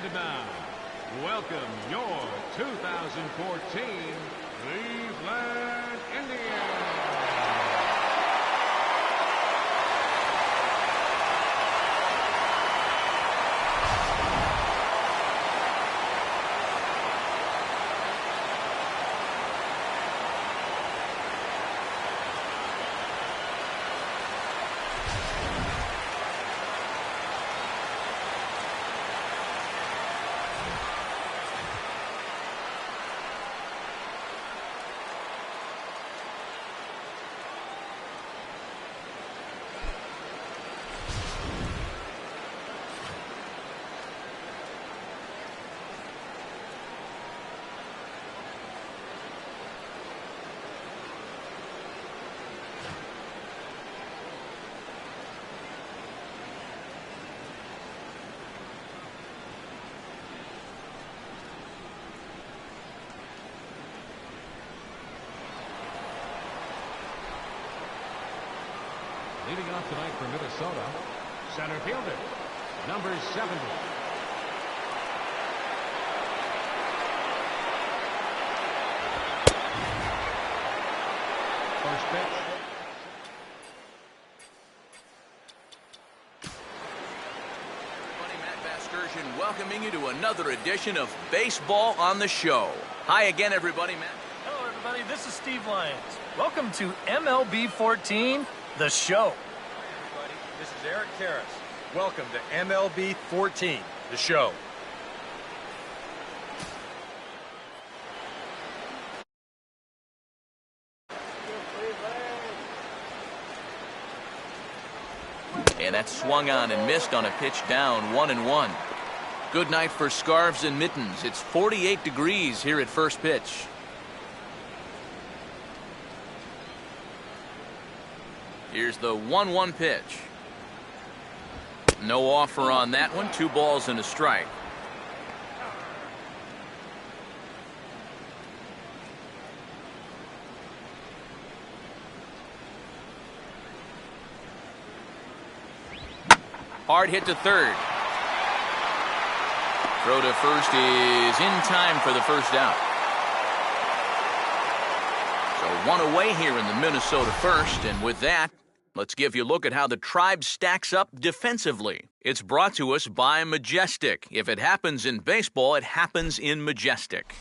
And now, welcome your 2014 Cleveland Indians. Leading off tonight for Minnesota, center fielder, number 70. First pitch. Matt Vasgersian welcoming you to another edition of Baseball on the Show. Hi again, everybody. Matt. Hello, everybody. This is Steve Lyons. Welcome to MLB 14. The show. Hi, everybody. This is Eric Karras. Welcome to MLB 14, the show. And that swung on and missed on a pitch down, 1-1. Good night for scarves and mittens. It's 48 degrees here at first pitch. Here's the 1-1 pitch. No offer on that one. 2 balls and a strike. Hard hit to third. Throw to first is in time for the first out. So 1 away here in the Minnesota first, and with that, let's give you a look at how the Tribe stacks up defensively. It's brought to us by Majestic. If it happens in baseball, it happens in Majestic.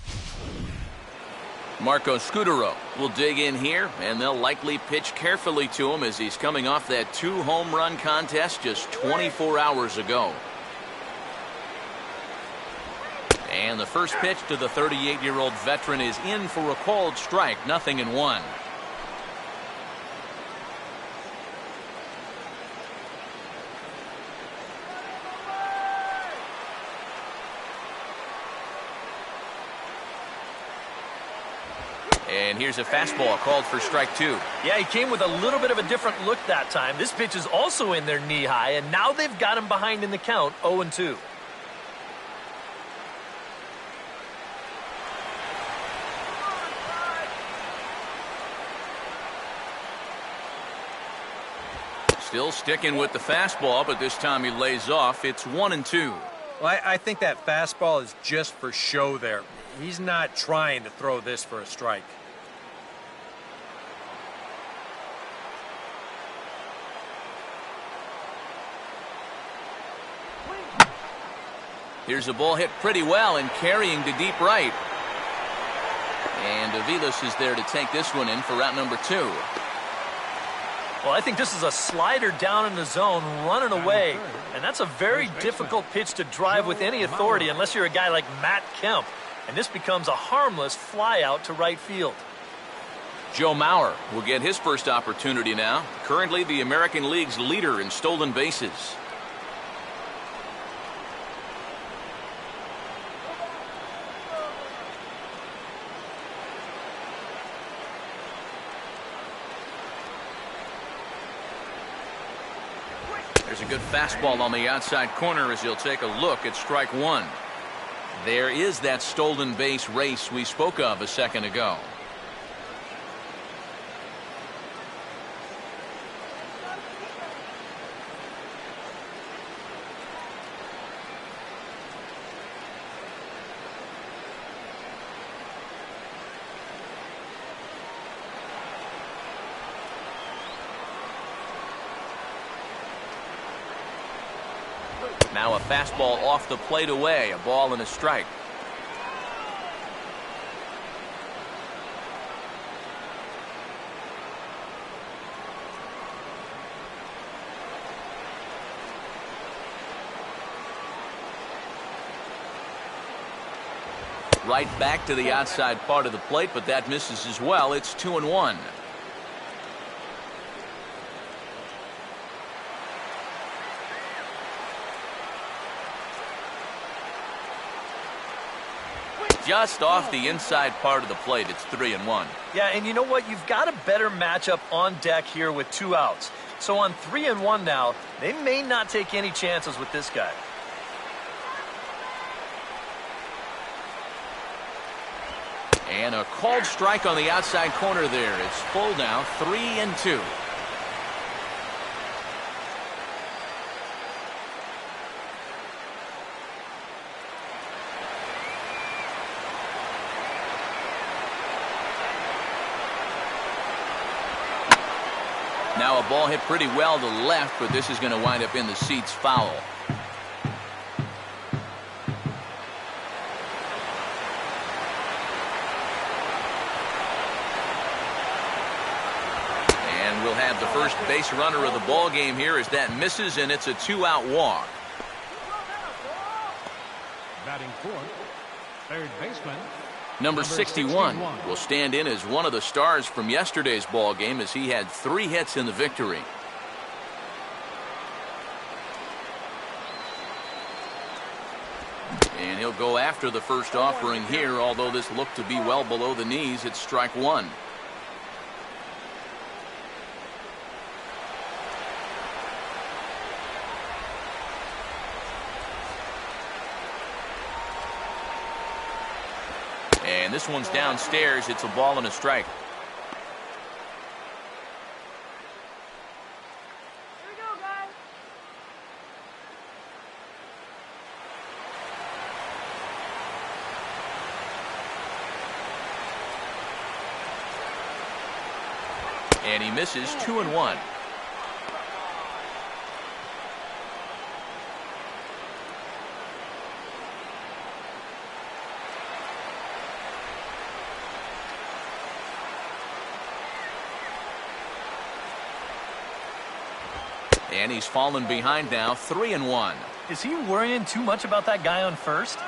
Marco Scutaro will dig in here, and they'll likely pitch carefully to him as he's coming off that 2-home run contest just 24 hours ago. And the first pitch to the 38-year-old veteran is in for a called strike, 0-1. And here's a fastball called for strike 2. Yeah, he came with a little bit of a different look that time. This pitch is also in there knee high, and now they've got him behind in the count, 0-2. Still sticking with the fastball, but this time he lays off. It's 1-2. Well, I think that fastball is just for show there. He's not trying to throw this for a strike. Here's a ball hit pretty well and carrying to deep right. And Aviles is there to take this one in for route number 2. Well, I think this is a slider down in the zone, running away. And that's a very difficult pitch to drive with any authority unless you're a guy like Matt Kemp. And this becomes a harmless fly out to right field. Joe Mauer will get his first opportunity now. Currently the American League's leader in stolen bases. There's a good fastball on the outside corner as he'll take a look at strike 1. There is that stolen base race we spoke of a second ago. Now a fastball off the plate away, a ball and a strike. Right back to the outside part of the plate, but that misses as well. It's 2-1. Just off the inside part of the plate, it's 3-1. Yeah, and you know what? You've got a better matchup on deck here with 2 outs. So on 3-1 now, they may not take any chances with this guy. And a called strike on the outside corner there. It's full now, 3-2. Now a ball hit pretty well to the left, but this is going to wind up in the seats foul. And we'll have the first base runner of the ball game here as that misses, and it's a 2-out walk. Batting fourth, third baseman. Number 61 will stand in as one of the stars from yesterday's ball game as he had 3 hits in the victory. And he'll go after the first offering here, although this looked to be well below the knees. It's strike 1. And this one's downstairs. It's a ball and a strike. Here we go, guys. And he misses 2-1. And he's fallen behind now, 3-1. Is he worrying too much about that guy on first?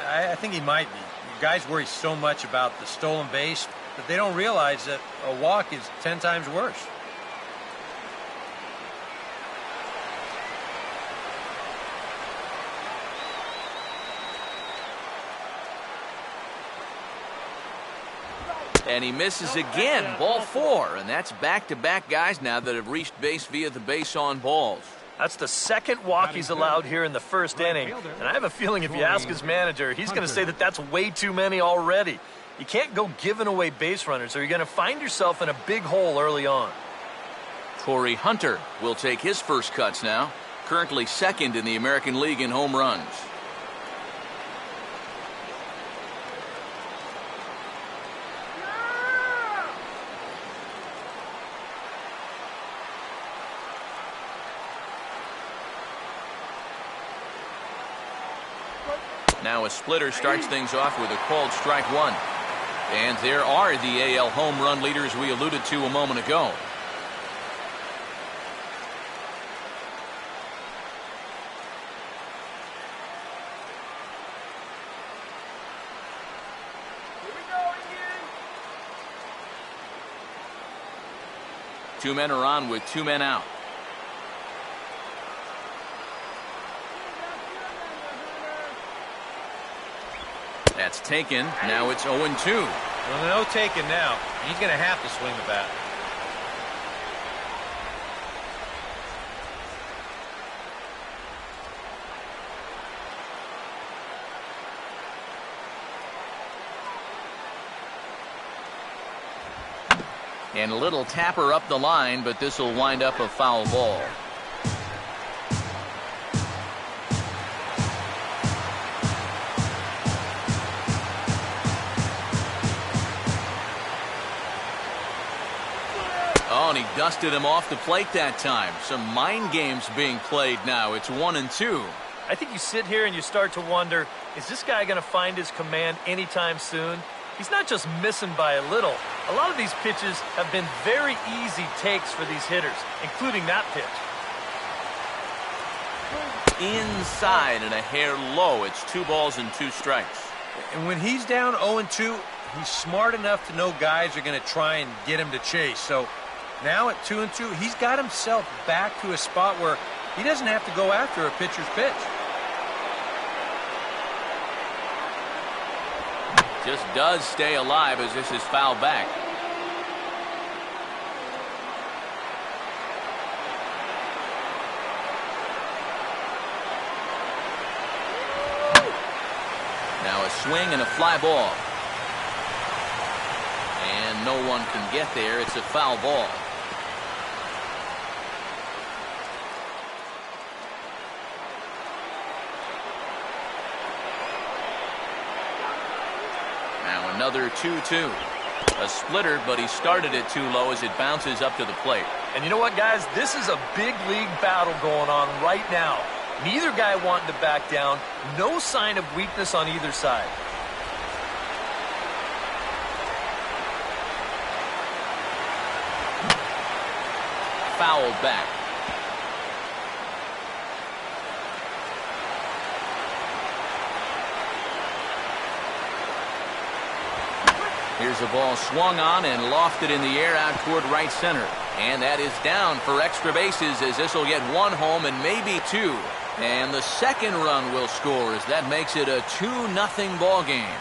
I think he might be. Guys worry so much about the stolen base that they don't realize that a walk is 10 times worse. And he misses again, ball 4. And that's back-to-back guys now that have reached base via the base on balls. That's the second walk he's allowed here in the first inning. And I have a feeling if you ask his manager, he's going to say that that's way too many already. You can't go giving away base runners or you're going to find yourself in a big hole early on. Corey Hunter will take his first cuts now. Currently second in the American League in home runs. Now a splitter starts things off with a called strike 1. And there are the AL home run leaders we alluded to a moment ago. Here we go again. 2 men are on with 2 men out. That's taken. Now it's 0-2. Well, no taking now. He's going to have to swing the bat. And a little tapper up the line, but this will wind up a foul ball. Oh, and he dusted him off the plate that time. Some mind games being played now. It's 1-2. I think you sit here and you start to wonder, is this guy going to find his command anytime soon? He's not just missing by a little. A lot of these pitches have been very easy takes for these hitters, including that pitch. Inside and a hair low. It's 2 balls and 2 strikes. And when he's down 0-2, he's smart enough to know guys are going to try and get him to chase. So now at 2-2, he's got himself back to a spot where he doesn't have to go after a pitcher's pitch. Just does stay alive as this is fouled back. Now a swing and a fly ball. And no one can get there. It's a foul ball. Now another 2-2. A splitter, but he started it too low as it bounces up to the plate. And you know what, guys? This is a big league battle going on right now. Neither guy wanting to back down. No sign of weakness on either side. Fouled back. Here's a ball swung on and lofted in the air out toward right center. And that is down for extra bases as this will get 1 home and maybe 2. And the second run will score as that makes it a 2-0 ball game.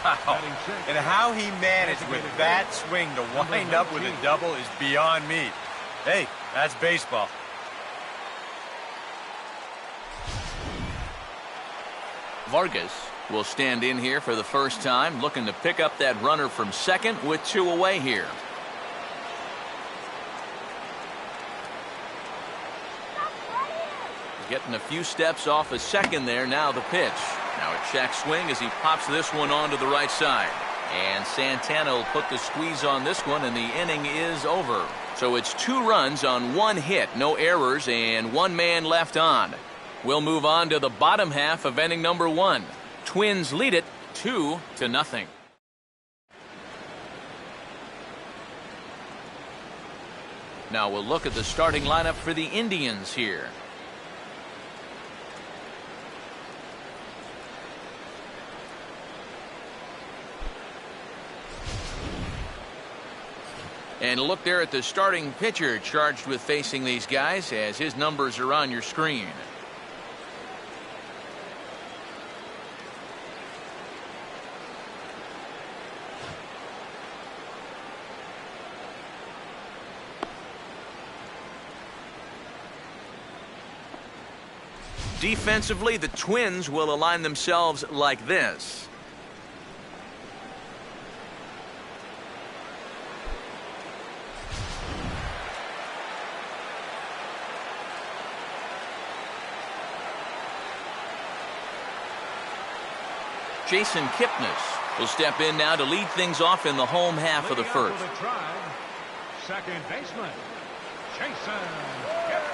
Wow. And how he managed with that swing to wind up with a double is beyond me. Hey, that's baseball. Vargas will stand in here for the first time, looking to pick up that runner from second with 2 away here. Getting a few steps off a second there. Now the pitch. Now a check swing as he pops this one onto the right side. And Santana will put the squeeze on this one, and the inning is over. So it's 2 runs on 1 hit, no errors, and 1 man left on. We'll move on to the bottom half of inning number 1. Twins lead it 2-0. Now we'll look at the starting lineup for the Indians here. And look there at the starting pitcher charged with facing these guys as his numbers are on your screen. Defensively, the Twins will align themselves like this. Jason Kipnis will step in now to lead things off in the home half of the first. For the Tribe, second baseman, Jason Kipnis.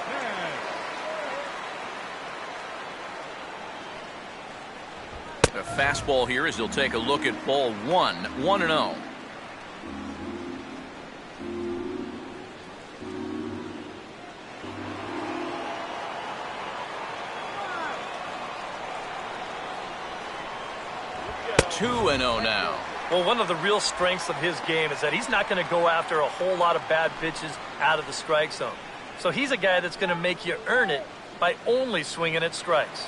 A fastball here as he'll take a look at ball 1, 1-0. Two and 0 now. Well, one of the real strengths of his game is that he's not going to go after a whole lot of bad pitches out of the strike zone. So he's a guy that's going to make you earn it by only swinging at strikes.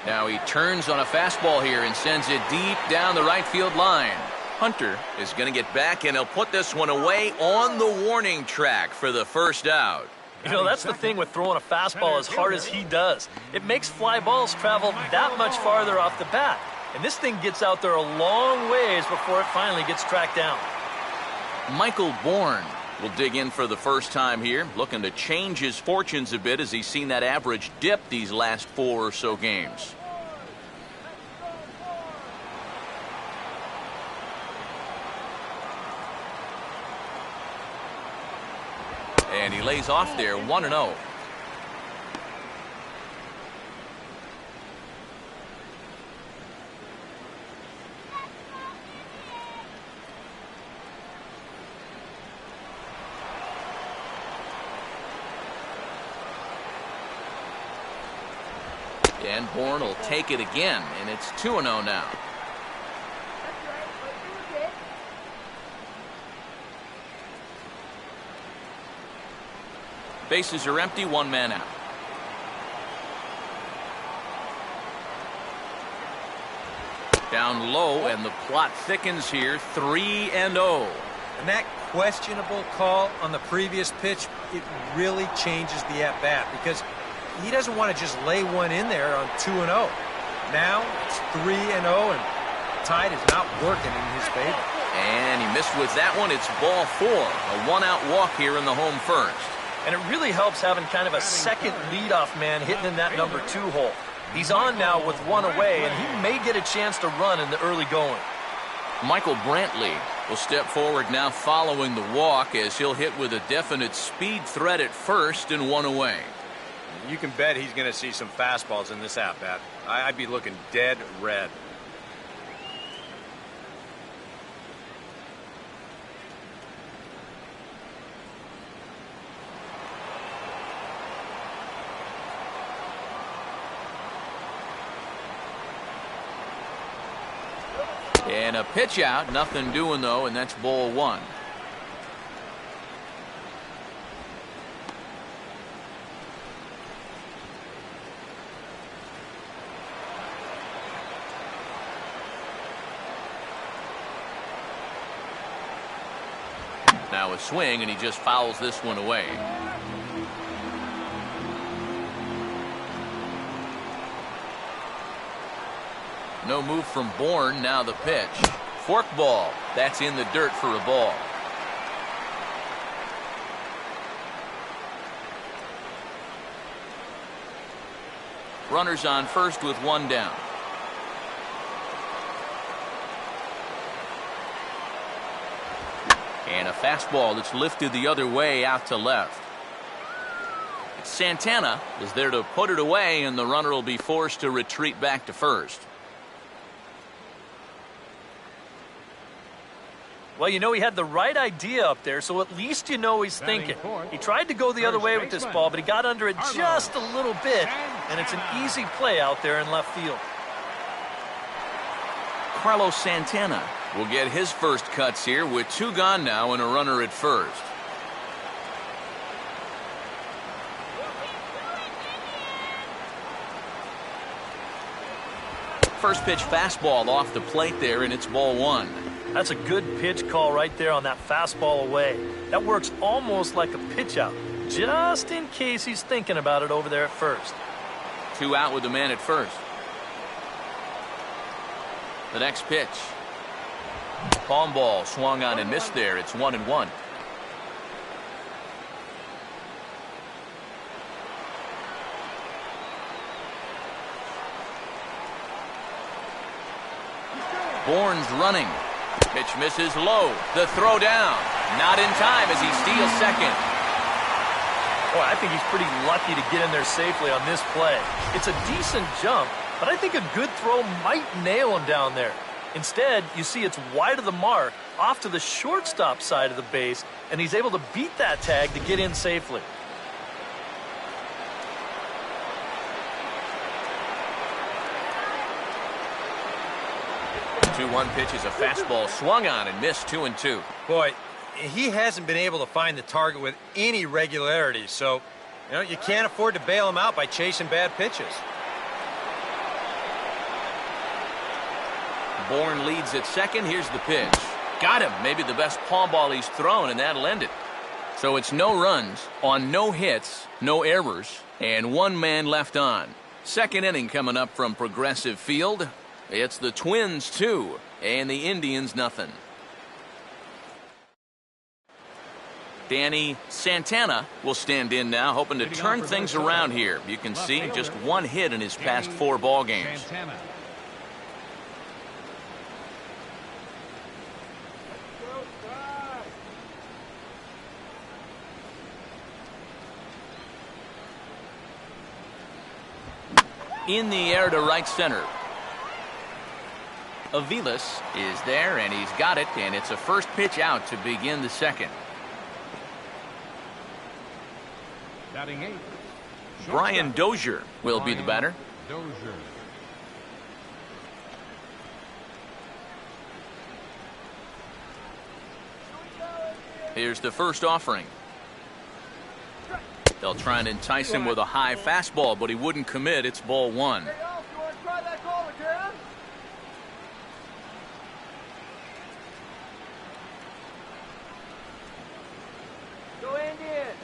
Now he turns on a fastball here and sends it deep down the right field line. Hunter is going to get back, and he'll put this one away on the warning track for the first out. You know, that's the thing with throwing a fastball as hard as he does. It makes fly balls travel that much farther off the bat. And this thing gets out there a long ways before it finally gets tracked down. Michael Bourne will dig in for the first time here, looking to change his fortunes a bit as he's seen that average dip these last 4 or so games. And he lays off there 1-0. And Bourne will take it again, and it's 2-0 now. Bases are empty, one man out. Down low, and the plot thickens here, 3-0. And that questionable call on the previous pitch, it really changes the at-bat because he doesn't want to just lay one in there on 2-0. Now it's 3-0, and tide is not working in his favor. And he missed with that one. It's ball 4. A one-out walk here in the home first. And it really helps having kind of a second leadoff man hitting in that number 2 hole. He's on now with one away, and he may get a chance to run in the early going. Michael Brantley will step forward now following the walk as he'll hit with a definite speed threat at first and one away. You can bet he's going to see some fastballs in this at-bat. I'd be looking dead red. And a pitch out, nothing doing though, and that's ball 1. Now a swing, and he just fouls this one away. No move from Bourne. Now the pitch. Forkball. That's in the dirt for a ball. Runners on first with one down. And a fastball that's lifted the other way out to left. Santana is there to put it away, and the runner will be forced to retreat back to first. Well, you know, he had the right idea up there, so at least you know he's thinking. He tried to go the other way with this ball, but he got under it just a little bit, and it's an easy play out there in left field. Carlos Santana will get his first cuts here with 2 gone now and a runner at first. First pitch fastball off the plate there, and it's ball 1. That's a good pitch call right there on that fastball away. That works almost like a pitch out, just in case he's thinking about it over there at first. 2 out with the man at first. The next pitch. Palm ball swung on and missed there. It's 1-1. Bourne's running. Pitch misses low. The throw down. Not in time as he steals second. Boy, I think he's pretty lucky to get in there safely on this play. It's a decent jump, but I think a good throw might nail him down there. Instead, you see it's wide of the mark, off to the shortstop side of the base, and he's able to beat that tag to get in safely. 2-1 pitch is a fastball swung on and missed. 2-2. Boy, he hasn't been able to find the target with any regularity, so you can't afford to bail him out by chasing bad pitches. Bourne leads at second. Here's the pitch. Got him. Maybe the best palm ball he's thrown, and that'll end it. So it's no runs on no hits, no errors, and 1 man left on. Second inning coming up from Progressive Field. It's the Twins 2 and the Indians nothing. Danny Santana will stand in now, hoping to turn things around here. You can see just 1 hit in his past 4 ball games. In the air to right center. Aviles is there, and he's got it, and it's a first pitch out to begin the second. Batting 8. Brian Dozier will be the batter. Dozier. Here's the first offering. They'll try and entice him with a high fastball, but he wouldn't commit. It's ball 1. Hey, Alf, you want to try that call again? Go Indians.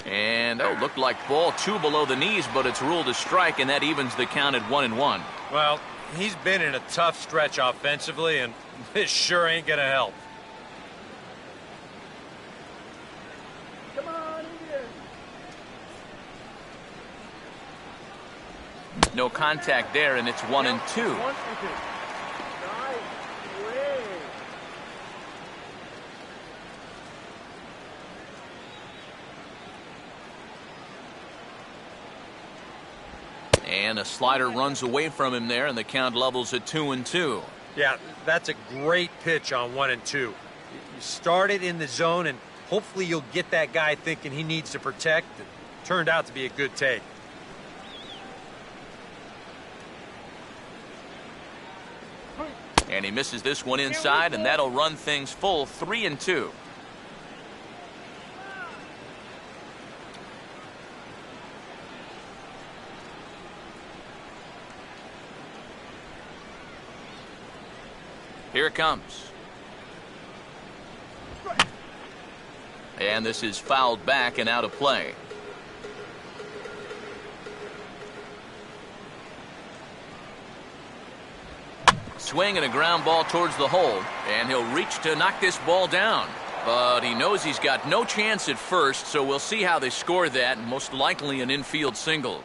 And, looked like ball 2 below the knees, but it's ruled a strike, and that evens the count at 1-1. Well, he's been in a tough stretch offensively, and this sure ain't going to help. Come on, Indians. No contact there, and it's 1-2. 1-2. Nice way. And a slider runs away from him there, and the count levels at 2-2. Yeah, that's a great pitch on 1-2. You start it in the zone, and hopefully you'll get that guy thinking he needs to protect. It turned out to be a good take. And he misses this one inside, and that'll run things full 3-2. Here it comes. And this is fouled back and out of play. Swing and a ground ball towards the hole, and he'll reach to knock this ball down. But he knows he's got no chance at first, so we'll see how they score that, most likely an infield single.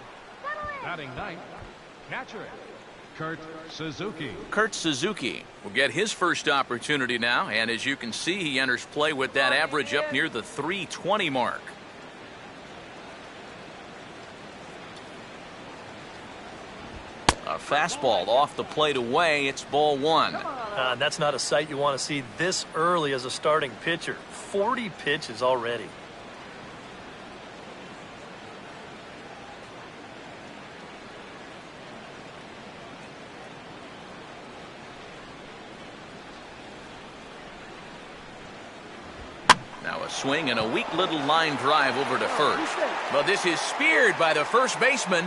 Batting 9th. Catcher. Kurt Suzuki. Kurt Suzuki will get his first opportunity now, and as you can see, he enters play with that average up near the 320 mark. A fastball off the plate away. It's ball 1. That's not a sight you want to see this early as a starting pitcher. 40 pitches already. Now a swing and a weak little line drive over to first. But this is speared by the first baseman.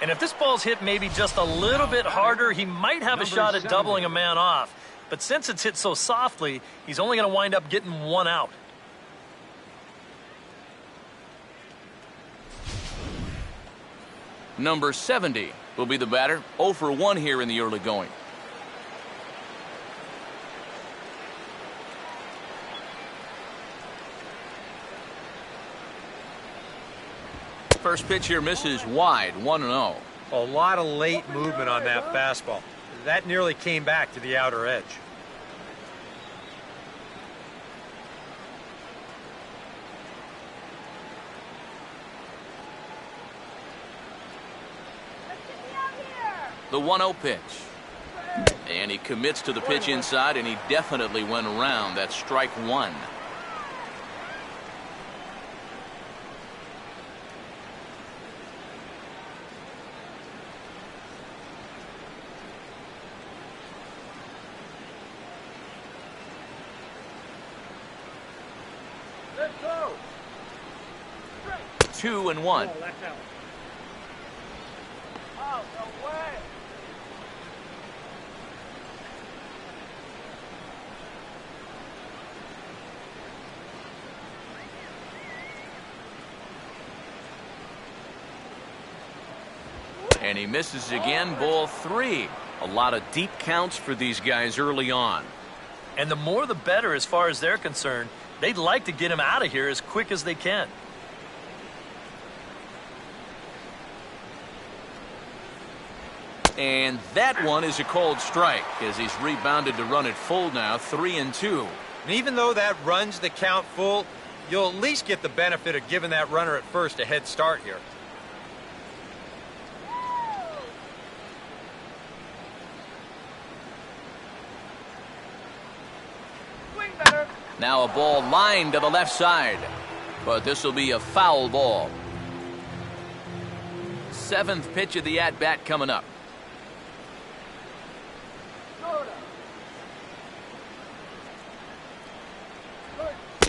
And if this ball's hit maybe just a little bit harder, he might have a shot at doubling a man off. But since it's hit so softly, he's only going to wind up getting 1 out. Number 70 will be the batter. 0 for 1 here in the early going. First pitch here misses wide, 1-0. A lot of late movement on that fastball. That nearly came back to the outer edge. The 1-0 pitch. And he commits to the pitch inside, and he definitely went around. That's strike 1. Let's go. 2-1. Out, no way. And he misses again, ball 3. A lot of deep counts for these guys early on. And the more the better as far as they're concerned. They'd like to get him out of here as quick as they can. And that one is a cold strike as he's rebounded to run it full now, 3-2. And even though that runs the count full, You'll at least get the benefit of giving that runner at first a head start here. Swing better. Now a ball lined to the left side, but this will be a foul ball. 7th pitch of the at-bat coming up.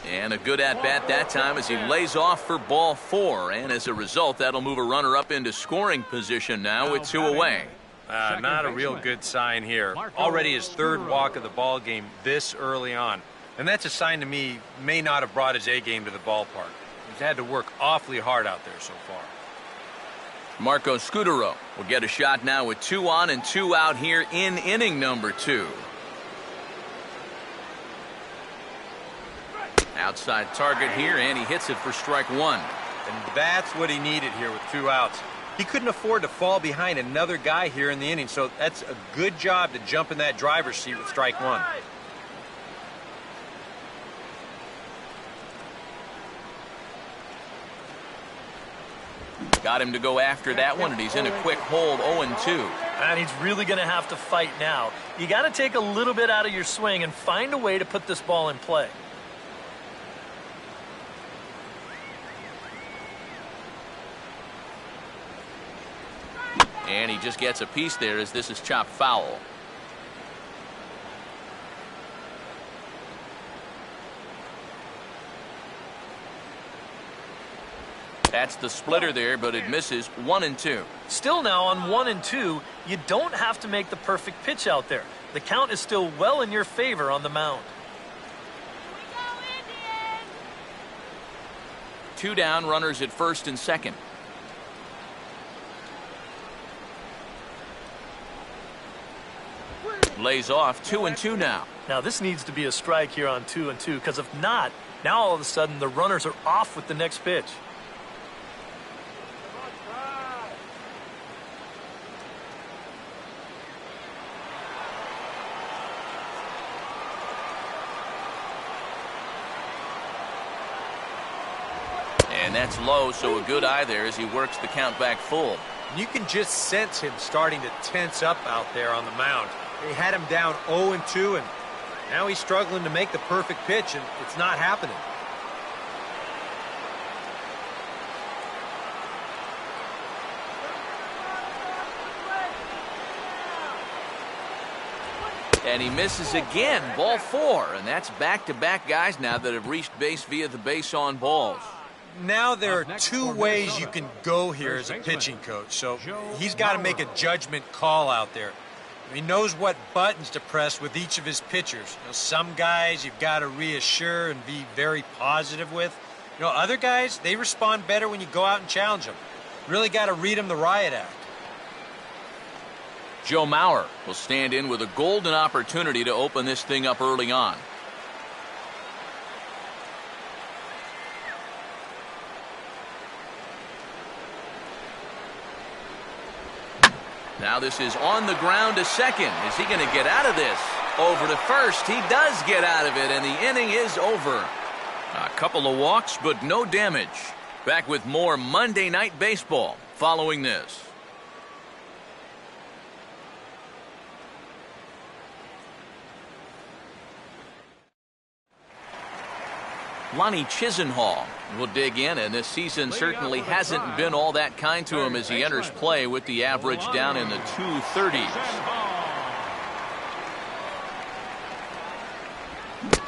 And a good at-bat that time as he lays off for ball 4. And as a result, that'll move a runner up into scoring position now with 2 away. Not a real good sign here. Already his 3rd walk of the ball game this early on. And that's a sign to me he may not have brought his A game to the ballpark. He's had to work awfully hard out there so far. Marco Scutaro will get a shot now with 2 on and 2 out here in inning number 2. Outside target here, and he hits it for strike 1. And that's what he needed here with 2 outs. He couldn't afford to fall behind another guy here in the inning, so that's a good job to jump in that driver's seat with strike 1. Got him to go after that one, and he's in a quick hold, 0-2. And he's really going to have to fight now. You got to take a little bit out of your swing and find a way to put this ball in play. And he just gets a piece there as this is chopped foul. That's the splitter there, but it misses. 1-2. Still now on 1-2, you don't have to make the perfect pitch out there. The count is still well in your favor on the mound. 2 down, runners at first and second. Lays off. 2-2 now. Now this needs to be a strike here on 2-2, because if not, now all of a sudden the runners are off with the next pitch. And that's low, so a good eye there as he works the count back full. You can just sense him starting to tense up out there on the mound. They had him down 0-2, and now he's struggling to make the perfect pitch, and it's not happening. And he misses again. Ball 4, and that's back-to-back guys now that have reached base via the base on balls. Now there are 2 ways you can go here as a pitching coach, so he's got to make a judgment call out there. He knows what buttons to press with each of his pitchers. You know, some guys you've got to reassure and be very positive with. You know, other guys, they respond better when you go out and challenge them. Really got to read them the riot act. Joe Mauer will stand in with a golden opportunity to open this thing up early on. Now this is on the ground to second. Is he going to get out of this? Over to first. He does get out of it, and the inning is over. A couple of walks, but no damage. Back with more Monday Night Baseball following this. Lonnie Chisenhall will dig in, and this season certainly hasn't been all that kind to him as he enters play with the average down in the 230s.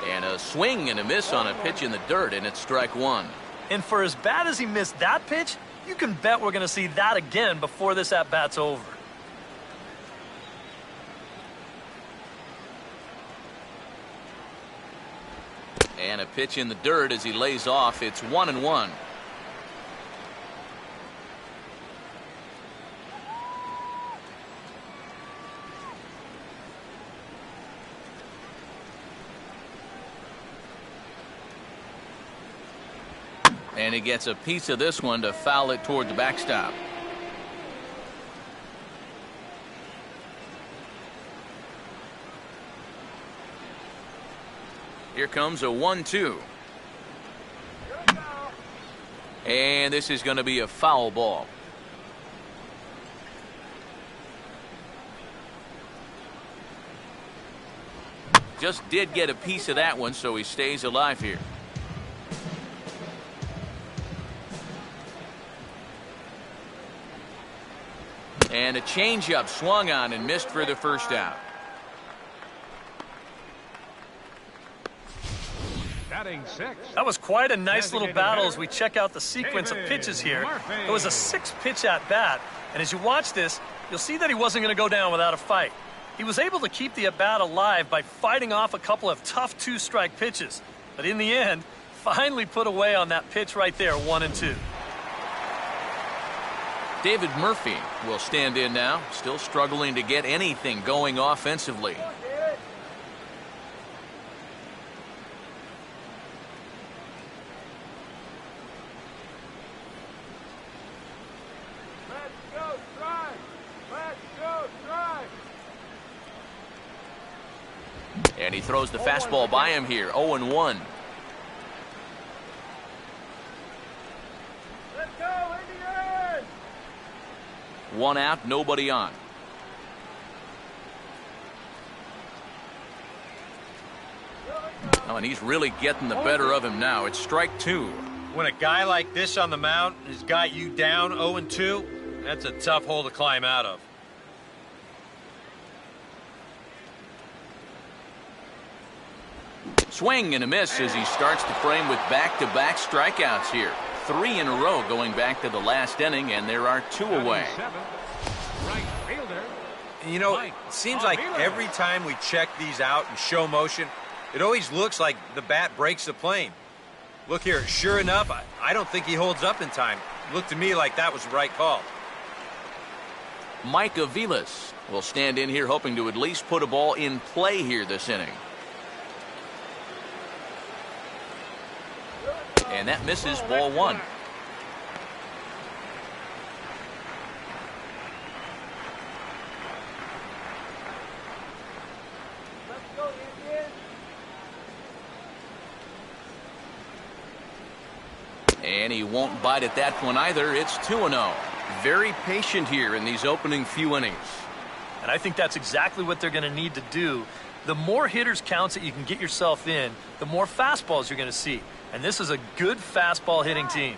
And a swing and a miss on a pitch in the dirt, and it's strike 1. And for as bad as he missed that pitch, you can bet we're going to see that again before this at-bat's over. And a pitch in the dirt as he lays off. It's 1-1. And he gets a piece of this one to foul it toward the backstop. Here comes a 1-2. And this is going to be a foul ball. Just did get a piece of that one, so he stays alive here. And a changeup swung on and missed for the first out. Batting six. That was quite a nice little battle as we check out the sequence of pitches here. It was a 6-pitch at bat, and as you watch this, you'll see that he wasn't going to go down without a fight. He was able to keep the at-bat alive by fighting off a couple of tough 2-strike pitches, but in the end, finally put away on that pitch right there, 1-2. David Murphy will stand in now, still struggling to get anything going offensively. And he throws the fastball by him here, 0-1. Let's go, Indians! One out, nobody on. Oh, and he's really getting the better of him now. It's strike 2. When a guy like this on the mound has got you down 0-2, that's a tough hole to climb out of. Swing and a miss as he starts the frame with back-to-back strikeouts here. 3 in a row going back to the last inning, and there are 2 away. Right fielder. You know, it seems like every time we check these out in show motion, it always looks like the bat breaks the plane. Look here, sure enough, I don't think he holds up in time. It looked to me like that was the right call. Mike Aviles will stand in here hoping to at least put a ball in play here this inning. And that misses, ball 1. Let's go, Indians! And he won't bite at that one either. It's 2-0. Very patient here in these opening few innings. And I think that's exactly what they're going to need to do. The more hitters counts that you can get yourself in, the more fastballs you're going to see. And this is a good fastball hitting team.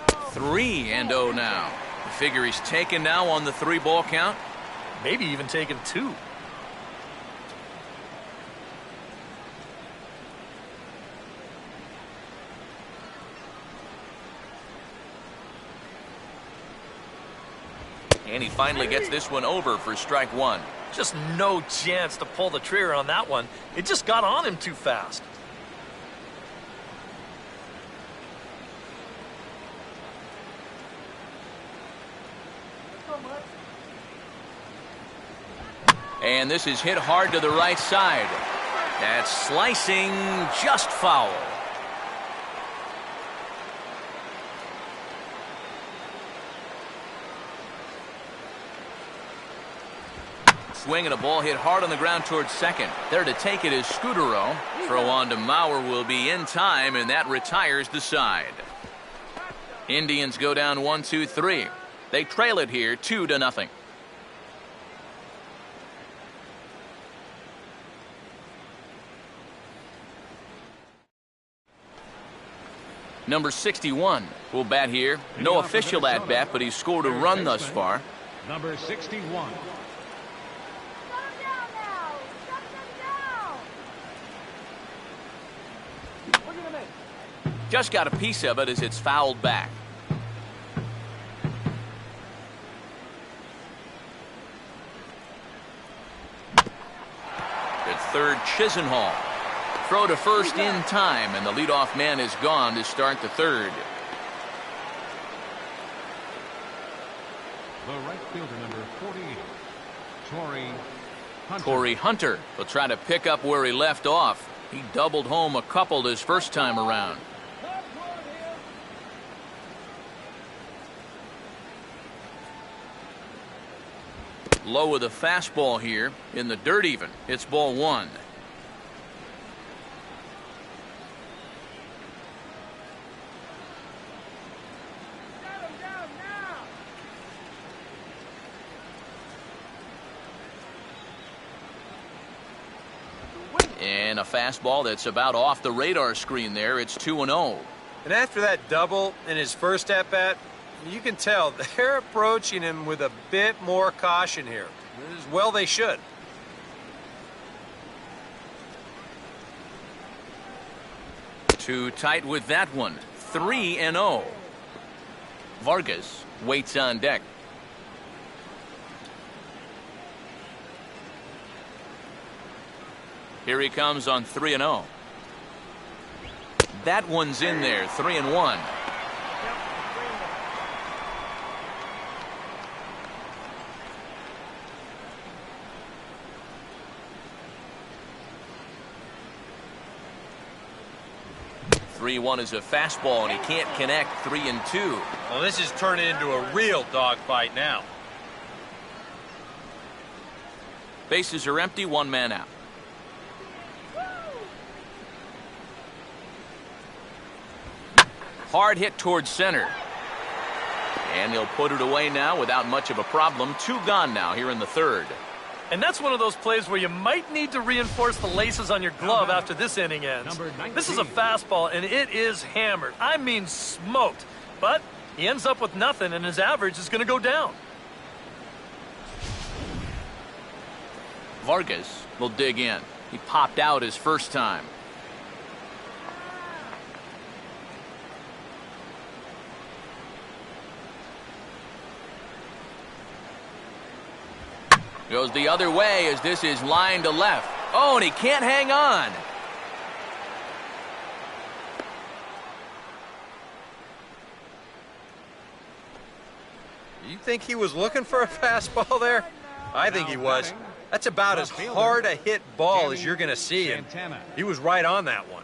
3-0 now. You figure he's taken now on the 3-ball count? Maybe even taking 2. And he finally gets this one over for strike 1. Just no chance to pull the trigger on that one. It just got on him too fast. And this is hit hard to the right side. That's slicing, just foul. Swing and a ball hit hard on the ground towards second. There to take it is Scudero. Throw on to Mauer will be in time, and that retires the side. Indians go down 1-2-3. They trail it here 2-0. Number 61 will bat here. No official at bat, but he's scored a run thus far. Number 61. Shut him down now! Shut him down! Look at him. Just got a piece of it as it's fouled back. At third, Chisenhall. Throw to first in time, and the leadoff man is gone to start the third. The right fielder, number 48, Torrey Hunter. Torrey Hunter will try to pick up where he left off. He doubled home a couple his first time around. Low with a fastball here in the dirt even. It's ball 1. And a fastball that's about off the radar screen there. It's 2-0. And after that double in his first at-bat, you can tell they're approaching him with a bit more caution here. As well they should. Too tight with that one. 3-0. Vargas waits on deck. Here he comes on 3-0. That one's in there. 3-1. Three-1 is a fastball, and he can't connect. 3-2. Well, this is turning into a real dogfight now. Bases are empty. One man out. Hard hit towards center. And he'll put it away now without much of a problem. 2 gone now here in the third. And that's one of those plays where you might need to reinforce the laces on your glove after this inning ends. This is a fastball, and it is hammered. I mean smoked. But he ends up with nothing, and his average is going to go down. Vargas will dig in. He popped out his first time. Goes the other way as this is line to left. Oh, and he can't hang on. You think he was looking for a fastball there? I think he was. That's about as hard a hit ball as you're going to see, and he was right on that one.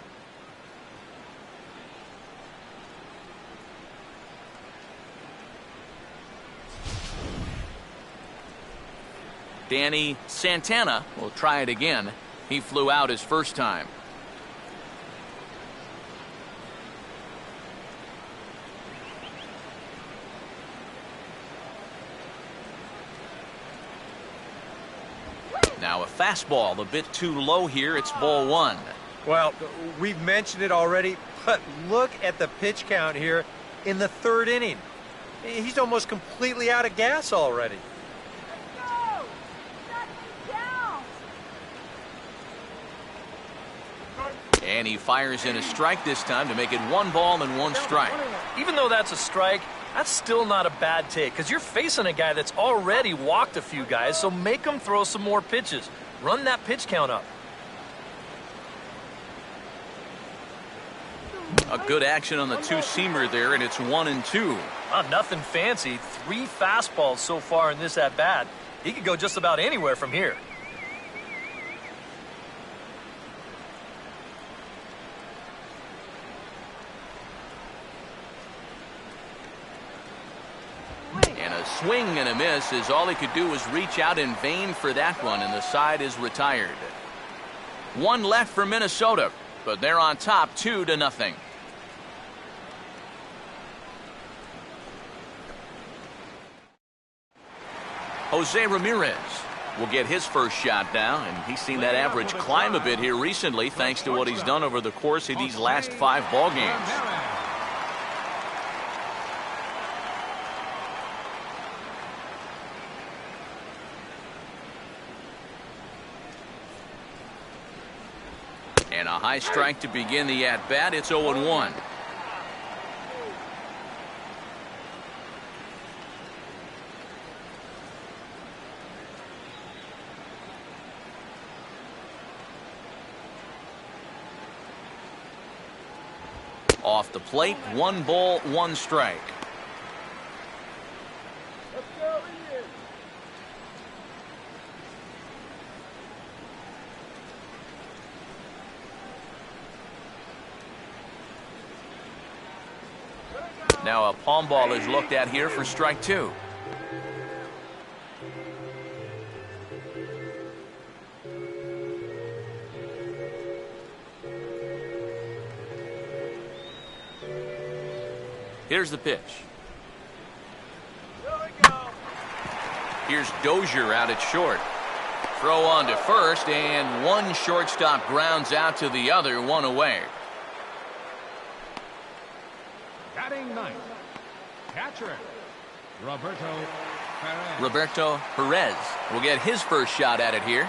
Danny Santana will try it again. He flew out his first time. Now a fastball a bit too low here. It's ball 1. Well, we've mentioned it already, but look at the pitch count here in the third inning. He's almost completely out of gas already. And he fires in a strike this time to make it 1 ball and 1 strike. Even though that's a strike, that's still not a bad take because you're facing a guy that's already walked a few guys, so make him throw some more pitches. Run that pitch count up. A good action on the two-seamer there, and it's 1-2. Nothing fancy. 3 fastballs so far in this at-bat. He could go just about anywhere from here. And a swing and a miss as all he could do was reach out in vain for that one, and the side is retired. 1 left for Minnesota, but they're on top 2-0. Jose Ramirez will get his first shot now, and he's seen that average climb a bit here recently thanks to what he's done over the course of these last 5 ball games. And a high strike to begin the at-bat. It's 0-1. Off the plate, 1 ball, 1 strike. Let's go, Indians. Now a palm ball is looked at here for strike 2. Here's the pitch. Here we go. Here's Dozier out at short. throw on to first, and one shortstop grounds out to the other, one away. Batting ninth, catcher, Roberto Perez will get his first shot at it here.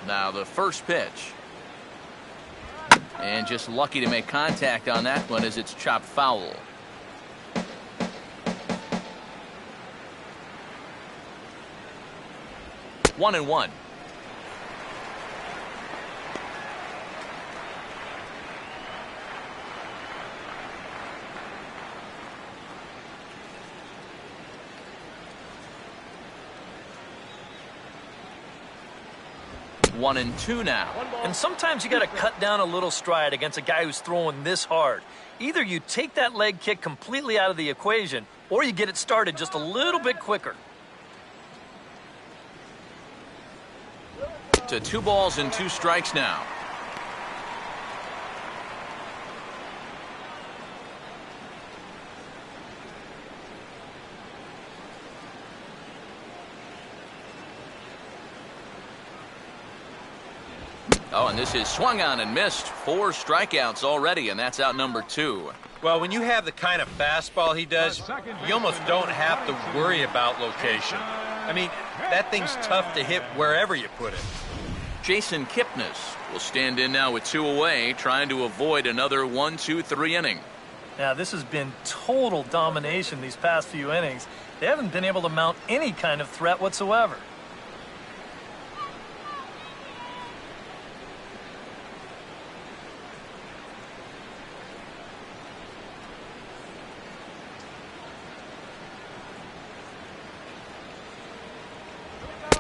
Now the first pitch. And just lucky to make contact on that one as it's chopped foul. One and one. One and two now. And sometimes you got to cut down a little stride against a guy who's throwing this hard. Either you take that leg kick completely out of the equation, or you get it started just a little bit quicker. To 2 balls and 2 strikes now. Oh, and this is swung on and missed. 4 strikeouts already, and that's out number 2. Well, when you have the kind of fastball he does, you almost don't have to worry about location. I mean, that thing's tough to hit wherever you put it. Jason Kipnis will stand in now with 2 away, trying to avoid another 1-2-3 inning. Now, this has been total domination these past few innings. They haven't been able to mount any kind of threat whatsoever.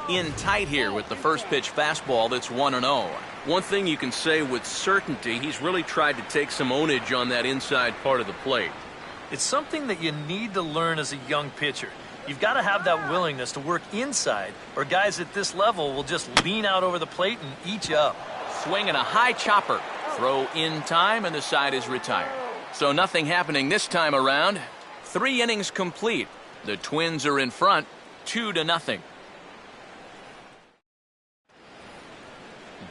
In tight here with the first pitch fastball that's 1-0. One thing you can say with certainty, he's really tried to take some ownage on that inside part of the plate. It's something that you need to learn as a young pitcher. You've got to have that willingness to work inside, or guys at this level will just lean out over the plate and eat you up. Swing and a high chopper. Throw in time, and the side is retired. So nothing happening this time around. 3 innings complete. The Twins are in front, 2-0.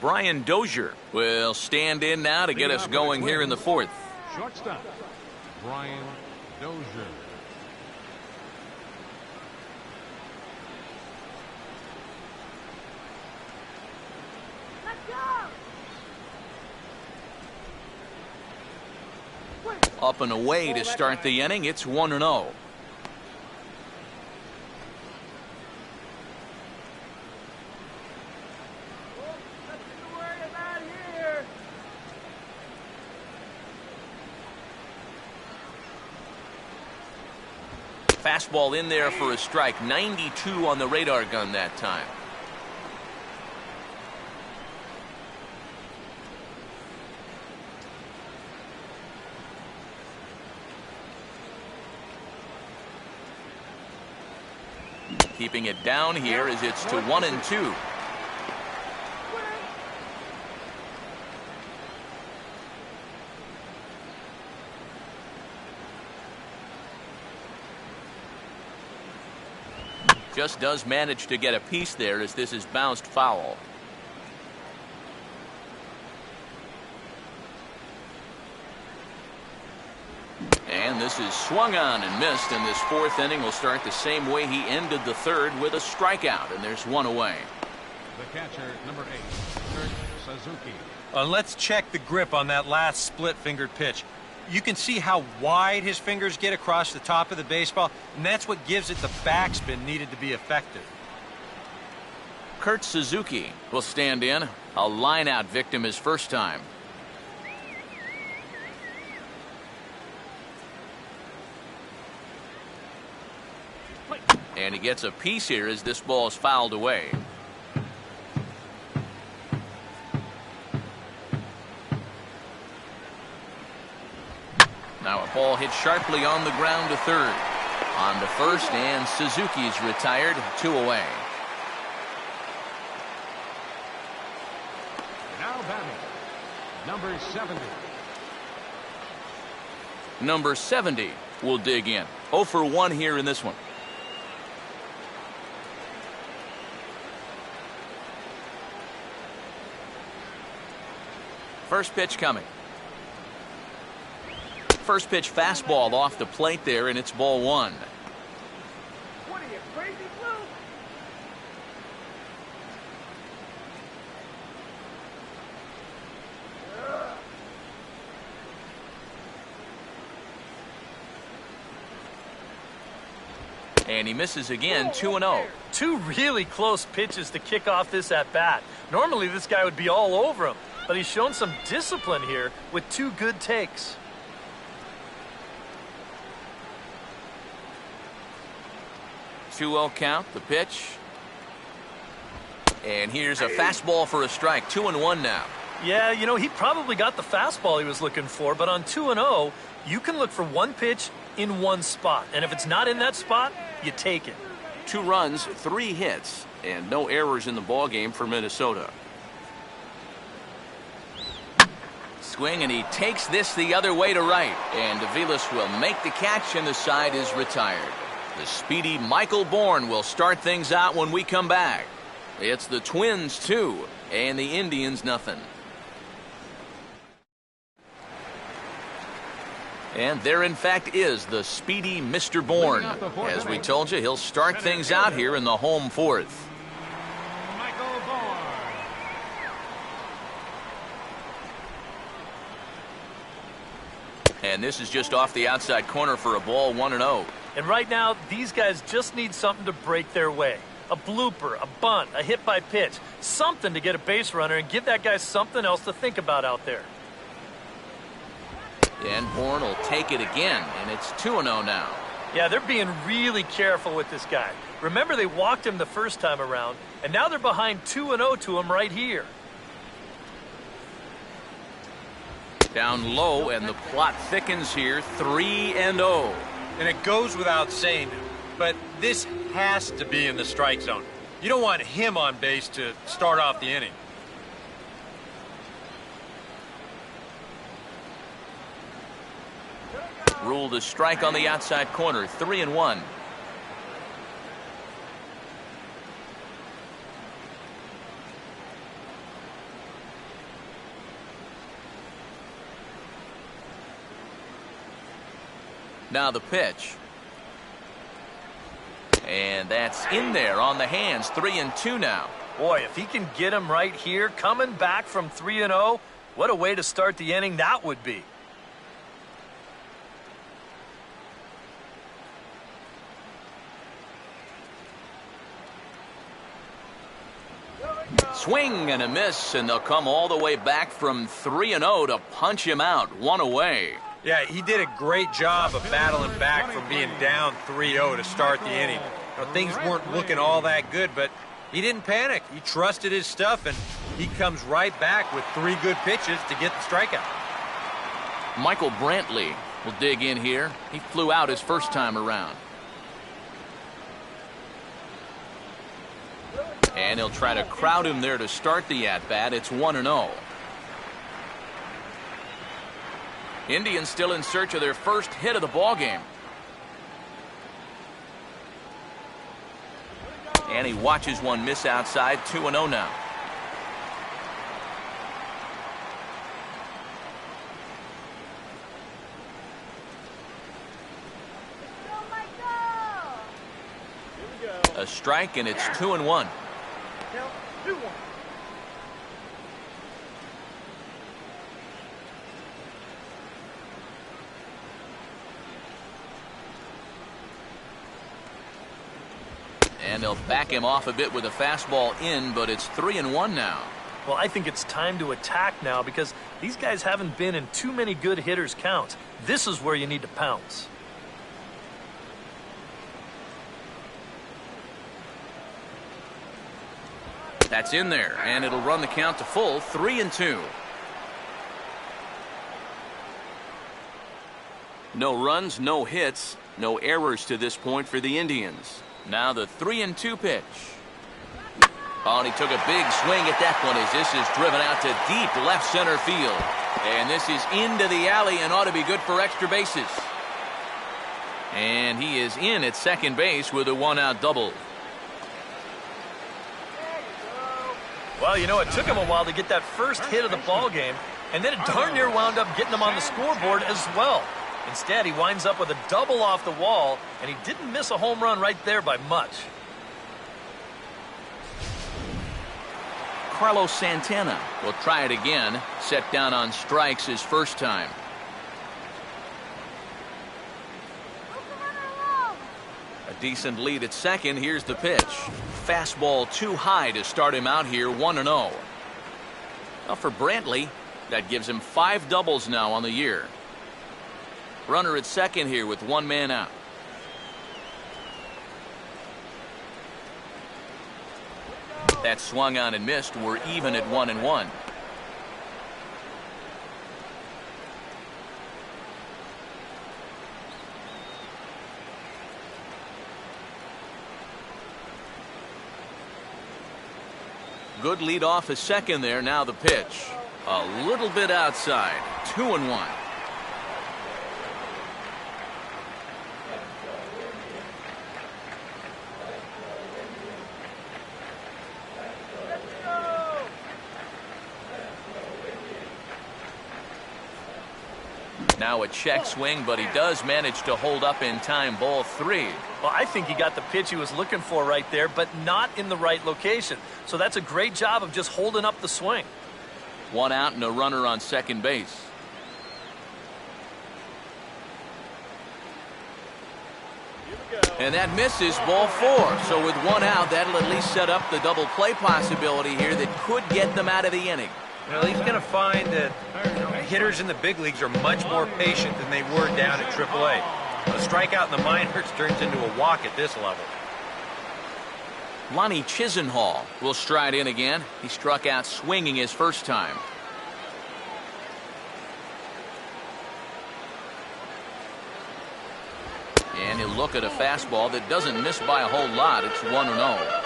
Brian Dozier will stand in now to get us going here in the 4th. Shortstop, Brian Dozier. Up and away to start the inning. It's 1-0. Fastball in there for a strike. 92 on the radar gun that time. Keeping it down here as it's to 1-2. Just does manage to get a piece there as this is bounced foul. And this is swung on and missed, and this 4th inning will start the same way he ended the 3rd with a strikeout, and there's 1 away. The catcher, number 8, Kurt Suzuki. And let's check the grip on that last split-fingered pitch. You can see how wide his fingers get across the top of the baseball, and that's what gives it the backspin needed to be effective. Kurt Suzuki will stand in. A line-out victim his first time. And he gets a piece here as this ball is fouled away. Now a ball hit sharply on the ground to 3rd. On to 1st, and Suzuki's retired, 2 away. Now batting, number 70. Number 70 will dig in. 0 for 1 here in this one. First pitch coming. First pitch fastball off the plate there, and it's ball 1. What are you, crazy, Blue? And he misses again, 2-0. Two really close pitches to kick off this at-bat. Normally this guy would be all over him, but he's shown some discipline here with 2 good takes. Two-oh count, the pitch. And here's a fastball for a strike, 2-1 now. Yeah, you know, he probably got the fastball he was looking for, but on 2-0, you can look for one pitch in one spot. And if it's not in that spot, you take it. 2 runs, 3 hits, and no errors in the ballgame for Minnesota. Swing, and he takes this the other way to right. And Aviles will make the catch, and the side is retired. The speedy Michael Bourn will start things out when we come back. It's the Twins 2 and the Indians nothing. And there in fact is the speedy Mr. Bourn. As we told you, he'll start things out here in the home 4th. Michael Bourn. And this is just off the outside corner for a ball, 1-0. And right now, these guys just need something to break their way. A blooper, a bunt, a hit by pitch. Something to get a base runner and give that guy something else to think about out there. And Bourn will take it again, and it's 2-0 now. Yeah, they're being really careful with this guy. Remember, they walked him the first time around, and now they're behind 2-0 to him right here. Down low, and the plot thickens here, 3-0. And it goes without saying, but this has to be in the strike zone. You don't want him on base to start off the inning. Ruled a strike on the outside corner, 3-1. Now the pitch. And that's in there on the hands, 3-2 now. Boy, if he can get him right here, coming back from 3-0, what a way to start the inning that would be. Swing and a miss, and they'll come all the way back from 3-0 to punch him out, 1 away. Yeah, he did a great job of battling back from being down 3-0 to start the inning. You know, things weren't looking all that good, but he didn't panic. He trusted his stuff, and he comes right back with 3 good pitches to get the strikeout. Michael Brantley will dig in here. He flew out his first time around. And he'll try to crowd him there to start the at-bat. It's 1-0. Indians still in search of their first hit of the ballgame. And he watches one miss outside, 2-0 now. A strike, and it's 2-1. Count 2-1. And they'll back him off a bit with a fastball in, but it's 3-1 now. Well, I think it's time to attack now because these guys haven't been in too many good hitters' counts. This is where you need to pounce. That's in there, and it'll run the count to full, 3-2. No runs, no hits, no errors to this point for the Indians. Now the 3-2 pitch. Oh, and he took a big swing at that one as this is driven out to deep left center field. And this is into the alley and ought to be good for extra bases. And he is in at second base with a one-out double. Well, you know, it took him a while to get that first hit of the ball game, and then it darn near wound up getting him on the scoreboard as well. Instead, he winds up with a double off the wall, and he didn't miss a home run right there by much. Carlos Santana will try it again, set down on strikes his first time. A decent lead at second. Here's the pitch. Fastball too high to start him out here, 1-0. Now for Brantley, that gives him 5 doubles now on the year. Runner at second here with one man out. That swung on and missed. We're even at 1-1. Good lead off a second there. Now the pitch. A little bit outside. 2-1. Now a check swing, but he does manage to hold up in time. Ball 3. Well, I think he got the pitch he was looking for right there, but not in the right location. So that's a great job of just holding up the swing. One out and a runner on second base. And that misses. Ball 4. So with one out, that'll at least set up the double play possibility here that could get them out of the inning. Well, he's going to find that hitters in the big leagues are much more patient than they were down at AAA. A strikeout in the minors turns into a walk at this level. Lonnie Chisenhall will stride in again. He struck out swinging his first time. And he'll look at a fastball that doesn't miss by a whole lot. It's 1-0.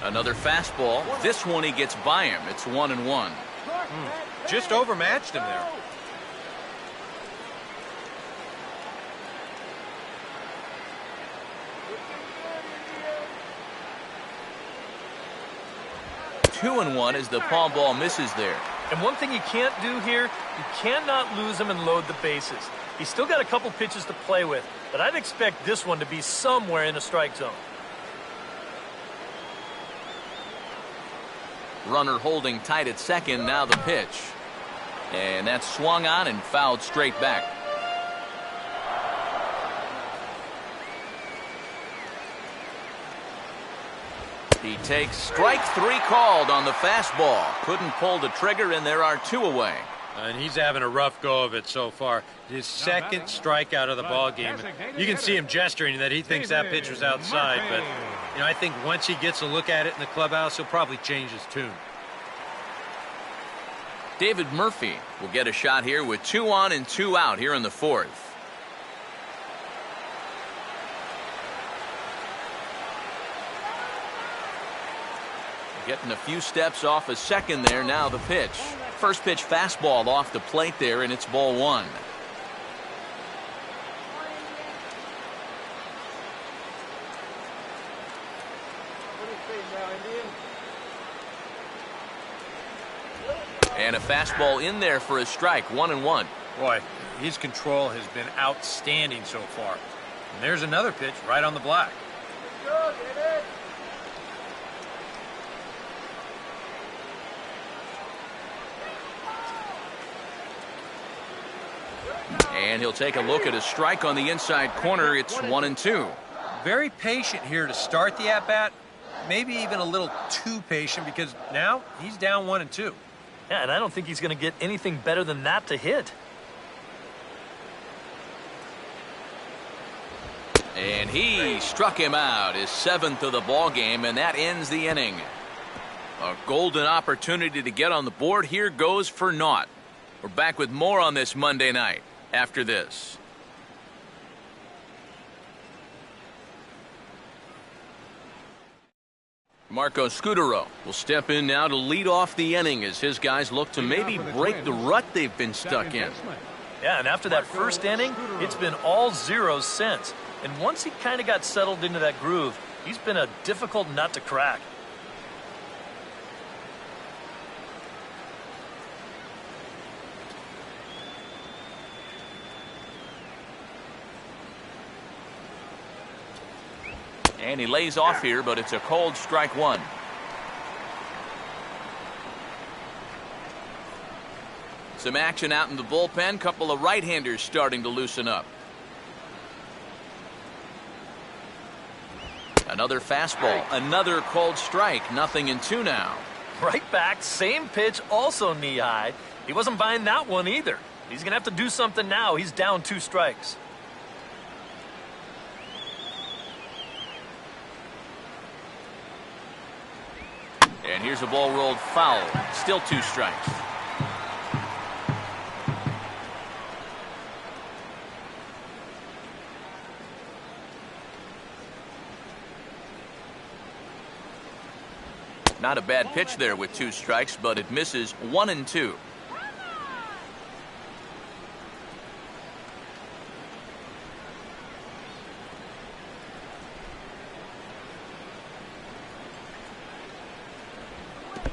Another fastball. This one he gets by him. It's 1-1. Just overmatched him there. Two and 1 as the palm ball misses there. And one thing you can't do here, you cannot lose him and load the bases. He's still got a couple pitches to play with, but I'd expect this one to be somewhere in the strike zone. Runner holding tight at second. Now the pitch. And that's swung on and fouled straight back. He takes strike 3 called on the fastball. Couldn't pull the trigger, and there are 2 away. And he's having a rough go of it so far. His second strikeout of the ball game. You can see him gesturing that he thinks that pitch was outside, but you know, I think once he gets a look at it in the clubhouse, he'll probably change his tune. David Murphy will get a shot here with 2 on and 2 out here in the 4th. Getting a few steps off a second there. Now the pitch. First pitch fastball off the plate there, and it's ball 1. And a fastball in there for a strike. 1-1. Boy, his control has been outstanding so far. And there's another pitch right on the block. And he'll take a look at a strike on the inside corner. It's 1-2. Very patient here to start the at-bat. Maybe even a little too patient because now he's down 1-2. Yeah, and I don't think he's going to get anything better than that to hit. And he struck him out, his 7th of the ball game, and that ends the inning. A golden opportunity to get on the board here goes for naught. We're back with more on this Monday night after this. Marco Scudero will step in now to lead off the inning as his guys look to maybe break the rut they've been stuck in. Yeah, and after that first inning, it's been all zeros since. And once he kind of got settled into that groove, he's been a difficult nut to crack. And he lays off here, but it's a cold strike one. Some action out in the bullpen. Couple of right-handers starting to loosen up. Another fastball, another cold strike. 0-2 now. Right back, same pitch, also knee-high. He wasn't buying that one either. He's going to have to do something now. He's down 2 strikes. And here's a ball rolled foul. Still 2 strikes. Not a bad pitch there with 2 strikes, but it misses. 1-2.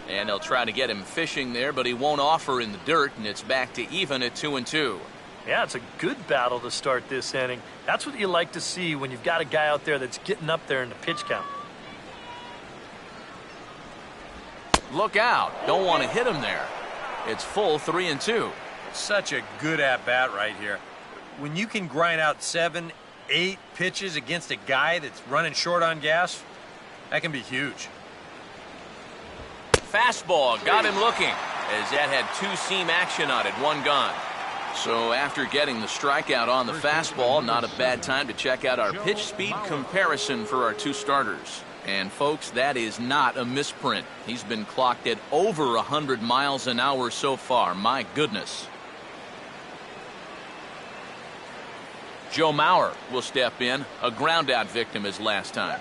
And they'll try to get him fishing there, but he won't offer in the dirt, and it's back to even at 2-2. Yeah, it's a good battle to start this inning. That's what you like to see when you've got a guy out there that's getting up there in the pitch count. Look out. Don't want to hit him there. It's full 3-2. Such a good at-bat right here. When you can grind out 7, 8 pitches against a guy that's running short on gas, that can be huge. Fastball got him looking as that had 2-seam action on it. 1 gone. So after getting the strikeout on the fastball, not a bad time to check out our pitch speed comparison for our 2 starters. And folks, that is not a misprint. He's been clocked at over 100 miles an hour so far. My goodness. Joe Mauer will step in, a ground-out victim as last time.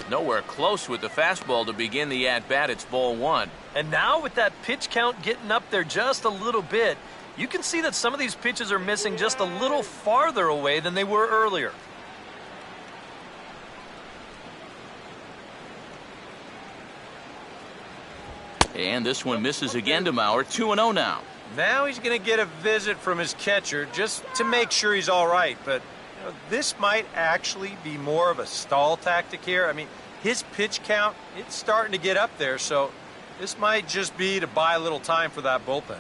Nowhere close with the fastball to begin the at-bat. It's ball 1. And now with that pitch count getting up there just a little bit, you can see that some of these pitches are missing just a little farther away than they were earlier. And this one misses again to Mauer. 2-0 now. Now he's going to get a visit from his catcher just to make sure he's all right. But you know, this might actually be more of a stall tactic here. I mean, his pitch count, it's starting to get up there, so this might just be to buy a little time for that bullpen.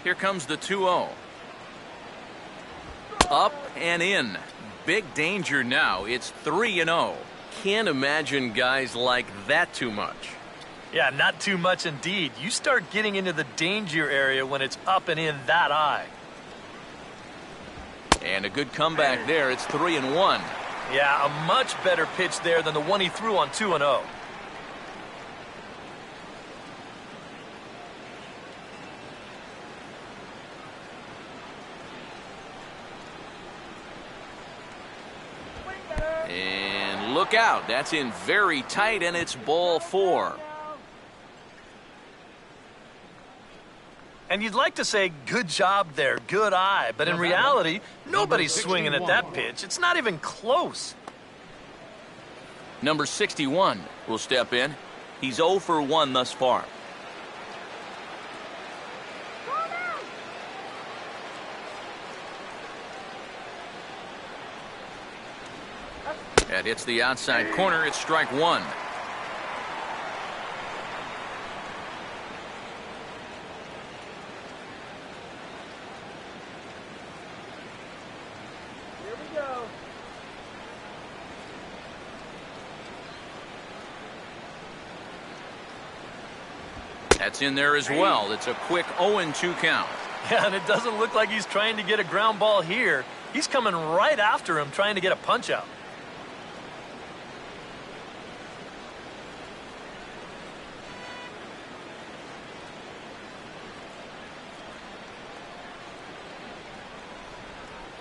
Here comes the 2-0. Up and in. Big danger now. It's 3-0. Can't imagine guys like that too much. Yeah, not too much indeed. You start getting into the danger area when it's up and in that high. And a good comeback there. It's 3-1. Yeah, a much better pitch there than the one he threw on 2-0. And look out. That's in very tight, and it's ball 4. And you'd like to say, good job there, good eye. But in reality, nobody's swinging at that pitch. It's not even close. Number 61 will step in. He's 0 for 1 thus far. That hits the outside corner. It's strike 1. Here we go. That's in there as well. It's a quick 0-2 count. Yeah, and it doesn't look like he's trying to get a ground ball here. He's coming right after him, trying to get a punch out.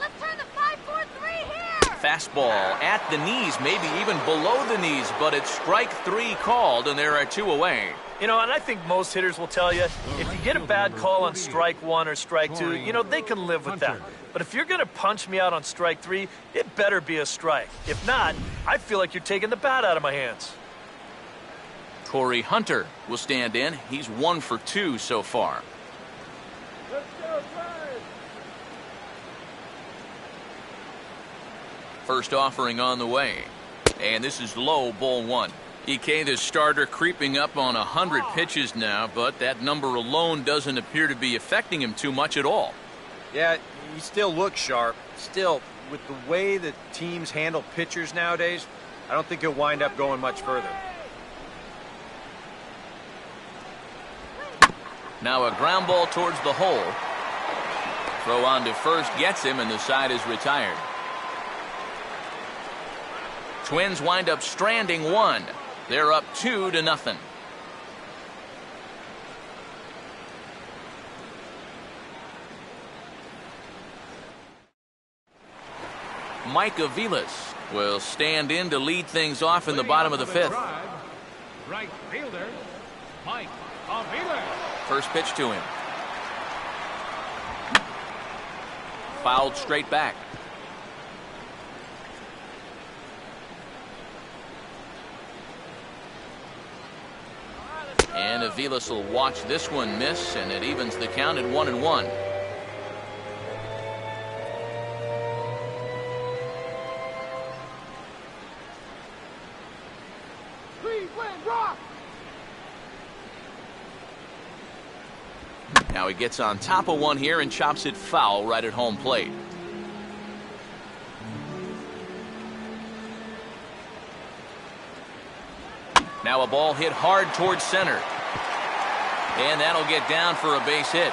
Let's turn the 5-4-3 here. Fastball at the knees, maybe even below the knees, but it's strike 3 called, and there are 2 away. You know, and I think most hitters will tell you, if you get a bad call on strike 1 or strike 2, you know, they can live with that. But if you're going to punch me out on strike 3, it better be a strike. If not, I feel like you're taking the bat out of my hands. Corey Hunter will stand in. He's 1 for 2 so far. Let's go, Tribe. First offering on the way. And this is low, ball 1. EK, the starter, creeping up on 100 pitches now, but that number alone doesn't appear to be affecting him too much at all. Yeah, he still looks sharp. Still, with the way that teams handle pitchers nowadays, I don't think he'll wind up going much further. Now a ground ball towards the hole. Throw on to first gets him, and the side is retired. Twins wind up stranding 1. They're up 2-0. Mike Aviles will stand in to lead things off in the bottom of the 5th. Right fielder, Mike Aviles. First pitch to him. Fouled straight back. And Aviles will watch this one miss, and it evens the count at 1-1. Cleveland Rock. Now he gets on top of one here and chops it foul right at home plate. Now a ball hit hard towards center. And that'll get down for a base hit.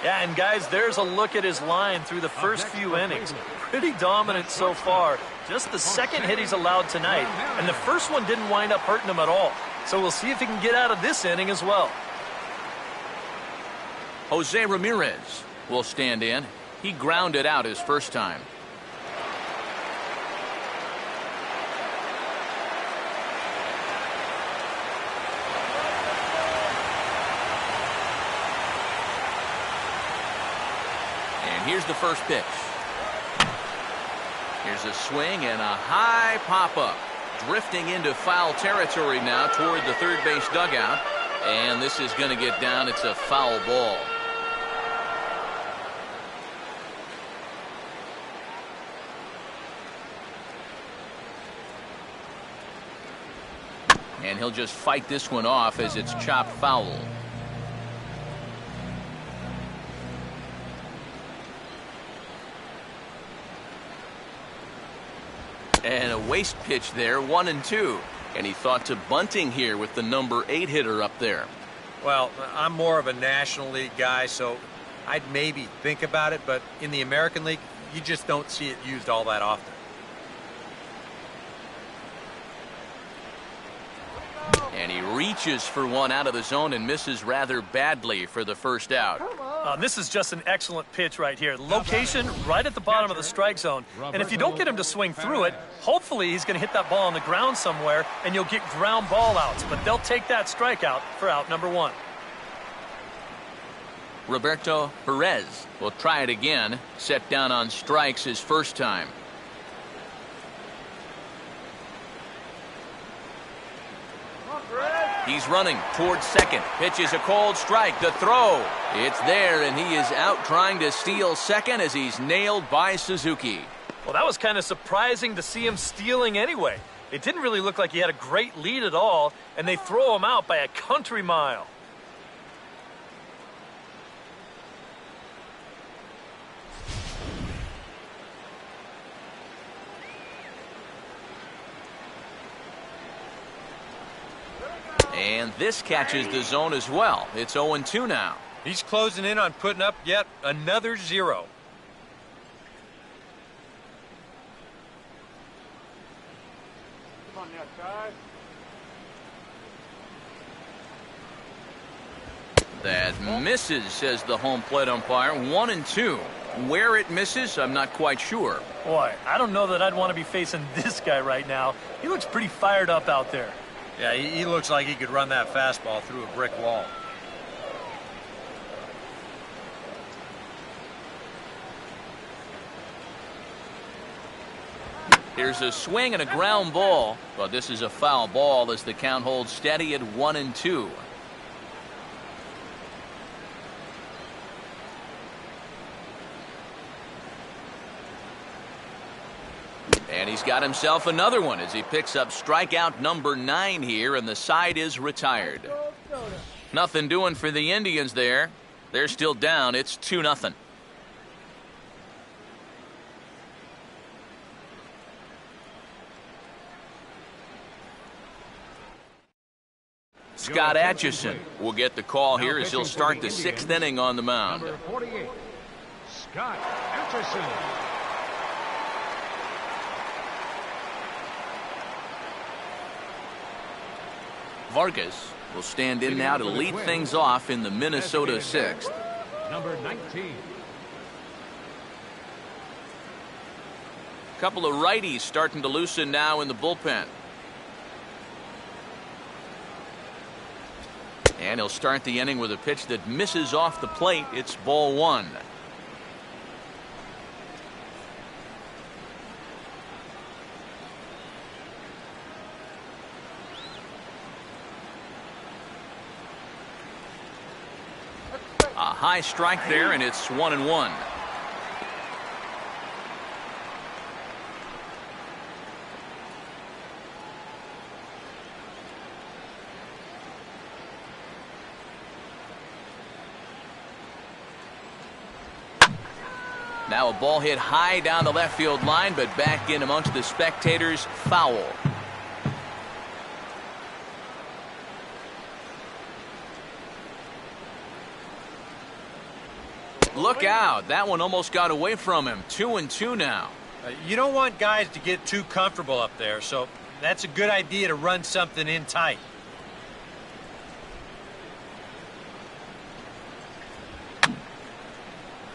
Yeah, and guys, there's a look at his line through the first few innings. Pretty dominant so far. Just the second hit he's allowed tonight. And the first one didn't wind up hurting him at all. So we'll see if he can get out of this inning as well. Jose Ramirez will stand in. He grounded out his first time. Here's the first pitch. Here's a swing and a high pop-up. Drifting into foul territory now toward the third base dugout. And this is going to get down. It's a foul ball. And he'll just fight this one off as it's chopped foul. And a waste pitch there, 1-2. And he thought to bunting here with the number 8 hitter up there. Well, I'm more of a National League guy, so I'd maybe think about it, but in the American League, you just don't see it used all that often. And he reaches for one out of the zone and misses rather badly for the first out. This is just an excellent pitch right here. Location right at the bottom of the strike zone. And if you don't get him to swing through it, hopefully he's going to hit that ball on the ground somewhere and you'll get ground ball outs. But they'll take that strikeout for out number 1. Roberto Perez will try it again. Set down on strikes his first time. He's running towards second. Pitch is a cold strike. The throw. It's there, and he is out trying to steal second as he's nailed by Suzuki. Well, that was kind of surprising to see him stealing anyway. It didn't really look like he had a great lead at all, and they throw him out by a country mile. And this catches the zone as well. It's 0-2 now. He's closing in on putting up yet another 0. Come on now, Ty. That misses, says the home plate umpire. 1-2. Where it misses, I'm not quite sure. Boy, I don't know that I'd want to be facing this guy right now. He looks pretty fired up out there. Yeah, he looks like he could run that fastball through a brick wall. Here's a swing and a ground ball, but this is a foul ball as the count holds steady at 1-2. And he's got himself another one as he picks up strikeout number 9 here, and the side is retired. Nothing doing for the Indians there. They're still down. It's 2-0. Scott Atchison will get the call here as he'll start the 6th inning on the mound. Number 48, Scott Atchison. Vargas will stand in now to lead things off in the Minnesota 6th. Number 19. Couple of righties starting to loosen now in the bullpen. And he'll start the inning with a pitch that misses off the plate. It's ball 1. A high strike there, and it's 1-1. Now a ball hit high down the left field line, but back in amongst the spectators. Foul. Look out. That one almost got away from him. 2-2 now. You don't want guys to get too comfortable up there, so that's a good idea to run something in tight.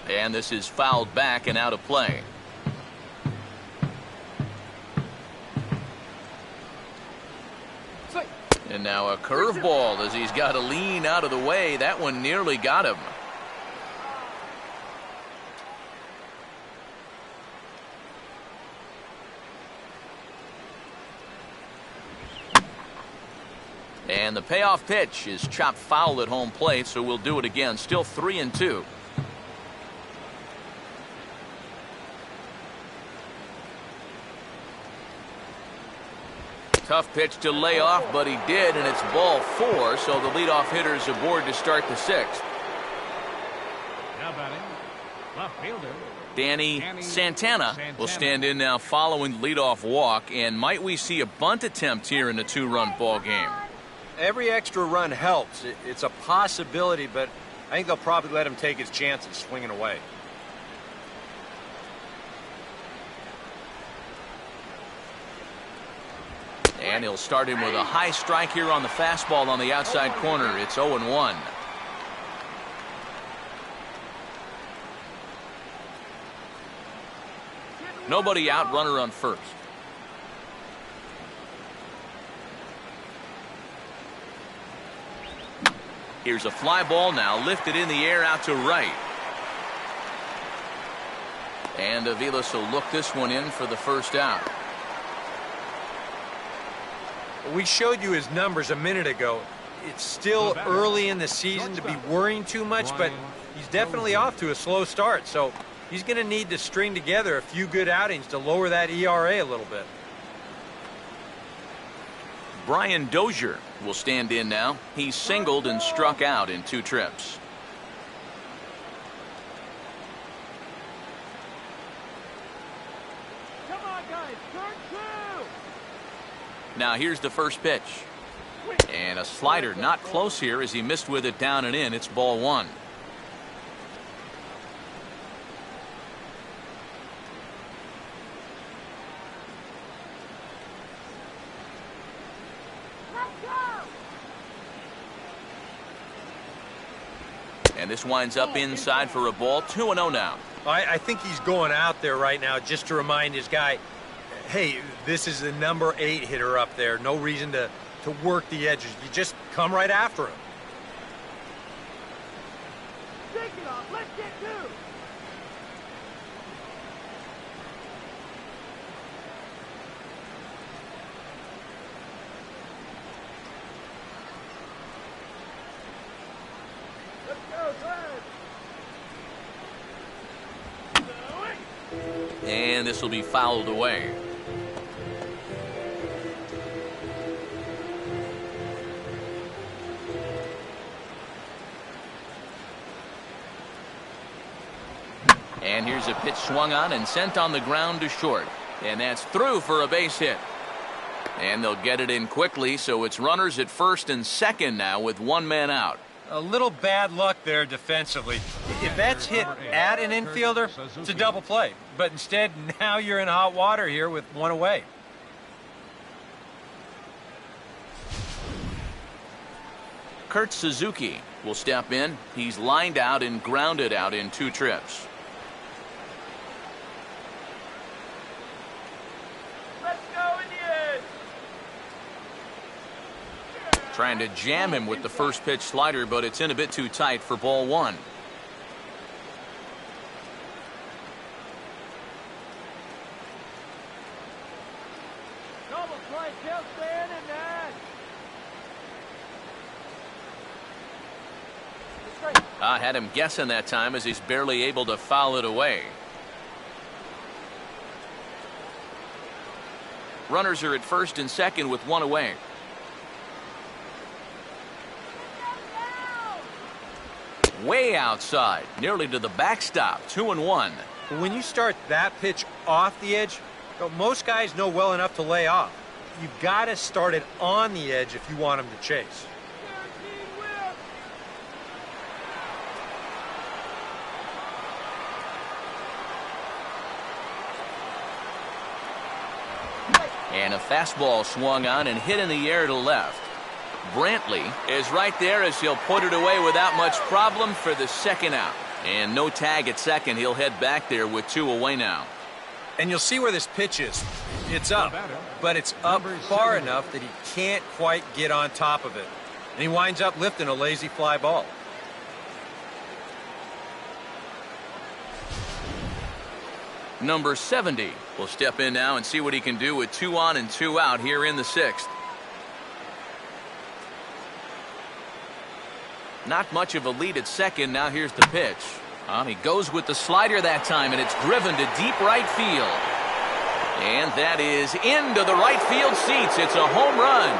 And this is fouled back and out of play. And now a curveball as he's got to lean out of the way. That one nearly got him. And the payoff pitch is chopped foul at home plate, so we'll do it again. Still 3-2. Tough pitch to lay off, but he did, and it's ball 4, so the leadoff hitter is aboard to start the 6th. Now batting, left fielder. Danny Santana will stand in now following the leadoff walk, and might we see a bunt attempt here in a 2-run ball game? Every extra run helps. It's a possibility, but I think they'll probably let him take his chances swinging away. And he'll start him with a high strike here on the fastball on the outside corner. It's 0-1. Nobody out, runner on first. Here's a fly ball now lifted in the air out to right. And Aviles will look this one in for the first out. We showed you his numbers a minute ago. It's still early in the season to be worrying too much, but he's definitely off to a slow start, so he's going to need to string together a few good outings to lower that ERA a little bit. Brian Dozier will stand in now. He's singled and struck out in 2 trips. Come on, guys. Turn 2. Now here's the first pitch. And a slider not close here as he missed with it down and in. It's ball one. And this winds up inside for a ball. 2-0 now. I think he's going out there right now just to remind his guy, hey, this is the number 8 hitter up there. No reason to work the edges. You just come right after him. Take it off. Let's get two. Let's go, Drive. And this will be fouled away. And here's a pitch swung on and sent on the ground to short. And that's through for a base hit. And they'll get it in quickly, so it's runners at first and second now with one man out. A little bad luck there defensively. If that's hit at an infielder, it's a double play. But instead, now you're in hot water here with one away. Kurt Suzuki will step in. He's lined out and grounded out in 2 trips. Let's go, Indians. Trying to jam him with the first pitch slider, but it's in a bit too tight for ball one. Double play, kill, stand in that. I had him guessing that time as he's barely able to foul it away. Runners are at first and second with one away. Way outside, nearly to the backstop. 2-1. When you start that pitch off the edge, most guys know well enough to lay off. You've got to start it on the edge if you want him to chase. Guaranteed whip. And a fastball swung on and hit in the air to left. Brantley is right there as he'll put it away without much problem for the second out. And no tag at second. He'll head back there with 2 away now. And you'll see where this pitch is. It's up, but it's up far enough that he can't quite get on top of it. And he winds up lifting a lazy fly ball. Number 70 will step in now and see what he can do with 2 on and 2 out here in the 6th. Not much of a lead at second. Now here's the pitch. He goes with the slider that time, and it's driven to deep right field. And that is into the right field seats. It's a home run.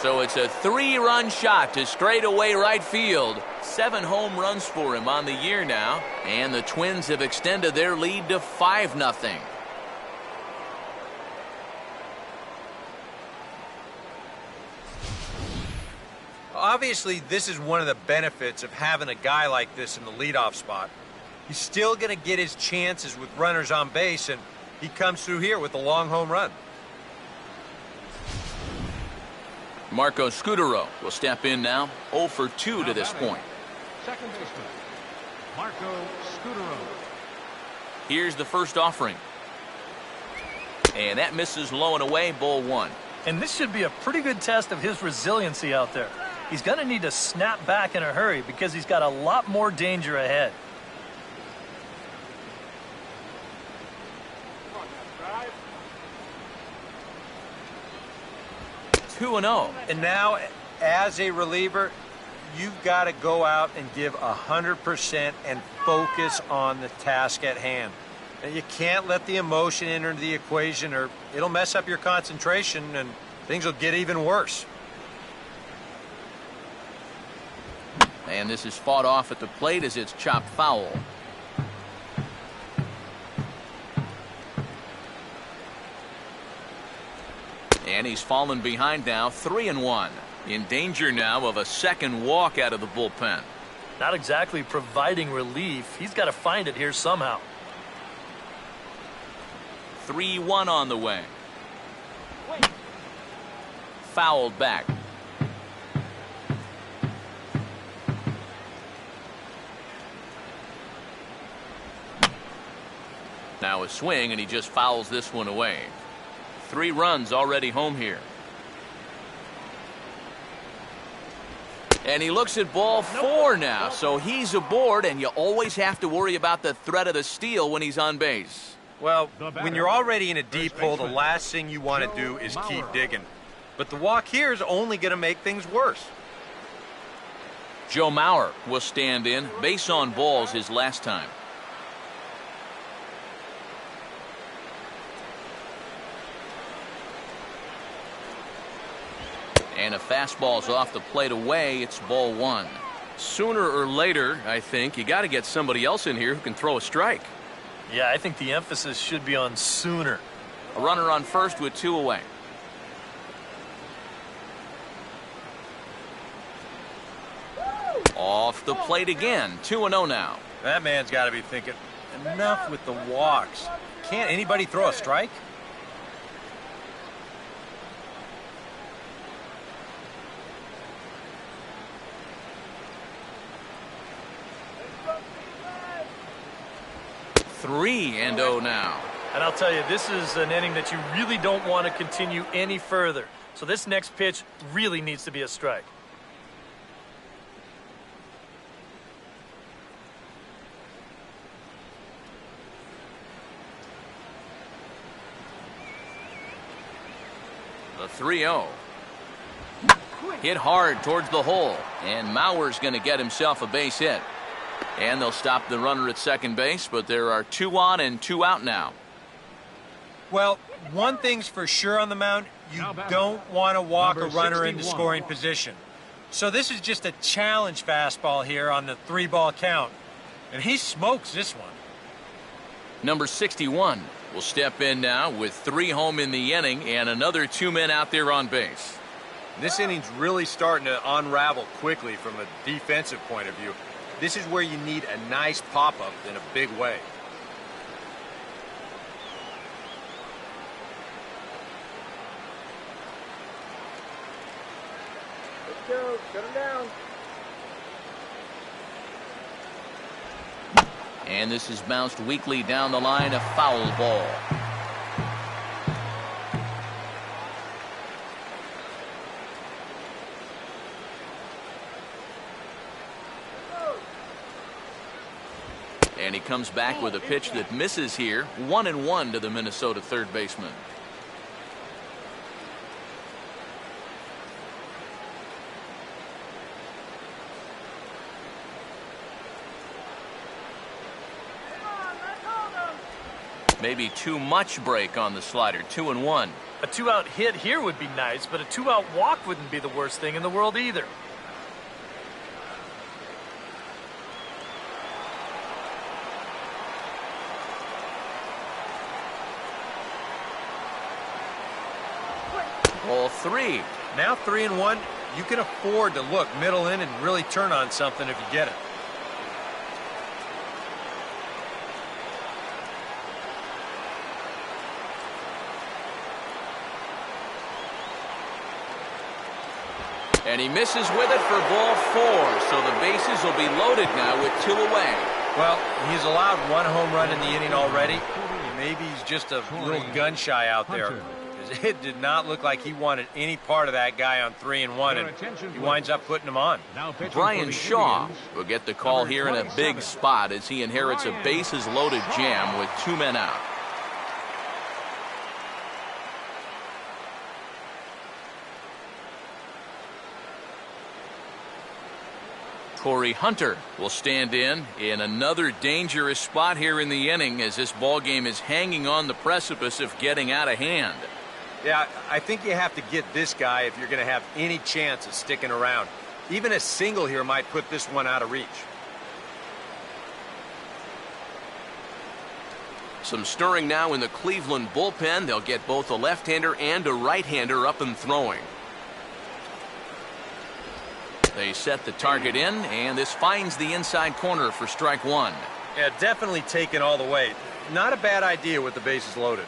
So it's a 3-run shot to straightaway right field. 7 home runs for him on the year now. And the Twins have extended their lead to 5-0. Obviously, this is one of the benefits of having a guy like this in the leadoff spot. He's still going to get his chances with runners on base, and he comes through here with a long home run. Marco Scutaro will step in now. 0 for 2 to this point. Second baseman, Marco Scutaro. Here's the first offering. And that misses low and away, ball 1. And this should be a pretty good test of his resiliency out there. He's going to need to snap back in a hurry because he's got a lot more danger ahead. Come on now, Drive. 2-0. And now, as a reliever, you've got to go out and give 100% and focus on the task at hand. And you can't let the emotion enter the equation, or it'll mess up your concentration and things will get even worse. And this is fought off at the plate as it's chopped foul. he's fallen behind now, 3-1. In danger now of a second walk out of the bullpen. Not exactly providing relief. He's got to find it here somehow. 3-1 on the way. Fouled back. Now a swing, and he just fouls this one away. 3 runs already home here. And he looks at ball 4 now, so he's aboard, and you always have to worry about the threat of the steal when he's on base. Well, when you're already in a deep hole, the last thing you want to do is keep digging. But the walk here is only going to make things worse. Joe Mauer will stand in. Base on balls his last time. And a fastball's off the plate away. It's ball 1. Sooner or later, I think, you got to get somebody else in here who can throw a strike. Yeah, I think the emphasis should be on sooner. A runner on first with 2 away. Off the plate again. 2-0 now. That man's got to be thinking, enough with the walks. Can't anybody throw a strike? Three and 0 now. And I'll tell you, this is an inning that you really don't want to continue any further. So this next pitch really needs to be a strike. The 3-0. Hit hard towards the hole. And Mauer's going to get himself a base hit. And they'll stop the runner at second base, but there are 2 on and 2 out now. Well, one thing's for sure on the mound, you don't want to walk a runner into scoring position. So this is just a challenge fastball here on the 3-ball count. And he smokes this one. Number 61 will step in now with 3 home in the inning and another 2 men out there on base. This inning's really starting to unravel quickly from a defensive point of view. This is where you need a nice pop-up in a big way. Let's go. Shut him down. And this is bounced weakly down the line, a foul ball. And he comes back with a pitch that misses here. 1-1 to the Minnesota third baseman. Maybe too much break on the slider. 2-1. A 2-out hit here would be nice, but a 2-out walk wouldn't be the worst thing in the world either. Ball 3. Now 3-1, you can afford to look middle in and really turn on something if you get it. And he misses with it for ball 4. So the bases will be loaded now with 2 away. Well, he's allowed 1 home run in the inning already. Maybe he's just a little gun shy out there. It did not look like he wanted any part of that guy on 3-1, and he winds up putting him on. Brian Shaw will get the call here in a big spot as he inherits a bases-loaded jam with 2 men out. Corey Hunter will stand in another dangerous spot here in the inning as this ball game is hanging on the precipice of getting out of hand. Yeah, I think you have to get this guy if you're going to have any chance of sticking around. Even a single here might put this one out of reach. Some stirring now in the Cleveland bullpen. They'll get both a left-hander and a right-hander up and throwing. They set the target in, and this finds the inside corner for strike one. Yeah, definitely taken all the way. Not a bad idea with the bases loaded.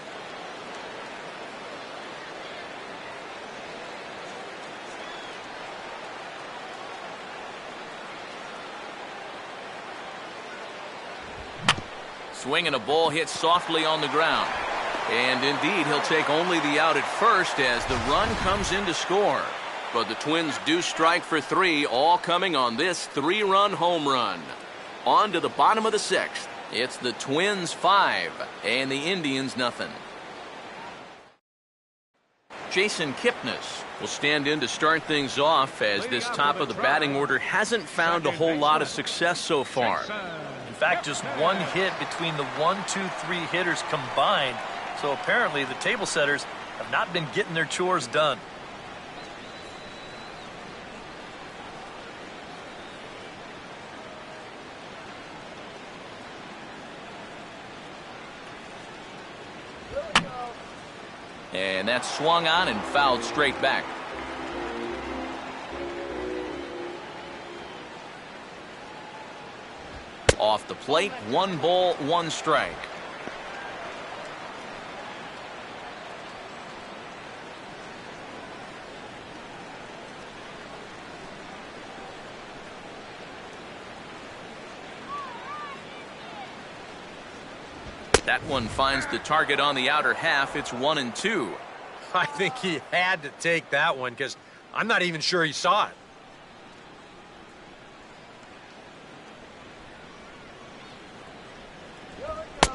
Swinging a ball hit softly on the ground. And indeed, he'll take only the out at first as the run comes in to score. But the Twins do strike for three, all coming on this three-run home run. On to the bottom of the sixth. It's the Twins 5 and the Indians nothing. Jason Kipnis will stand in to start things off as this top of the batting order hasn't found a whole lot of success so far. In fact, just one hit between the 1, 2, 3 hitters combined. So apparently the table setters have not been getting their chores done. And that's swung on and fouled straight back. Off the plate, 1 ball, 1 strike. That one finds the target on the outer half. It's 1-2. I think he had to take that one because I'm not even sure he saw it.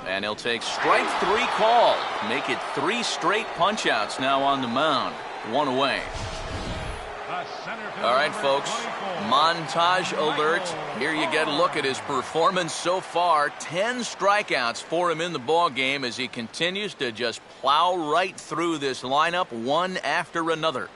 And he'll take strike 3 call. Make it 3 straight punch-outs now on the mound. 1 away. All right, folks. Montage alert. Here you get a look at his performance so far. 10 strikeouts for him in the ball game as he continues to just plow right through this lineup one after another.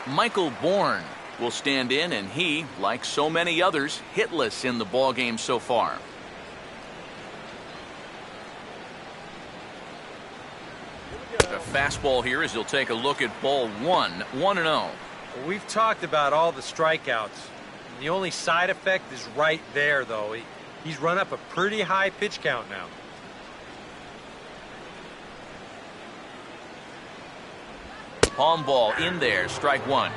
Michael Bourne will stand in, and he, like so many others, hitless in the ball game so far. A fastball here as he'll take a look at ball 1, 1-0. Well, we've talked about all the strikeouts. The only side effect is right there, though. He's run up a pretty high pitch count now. Palm ball in there, strike 1.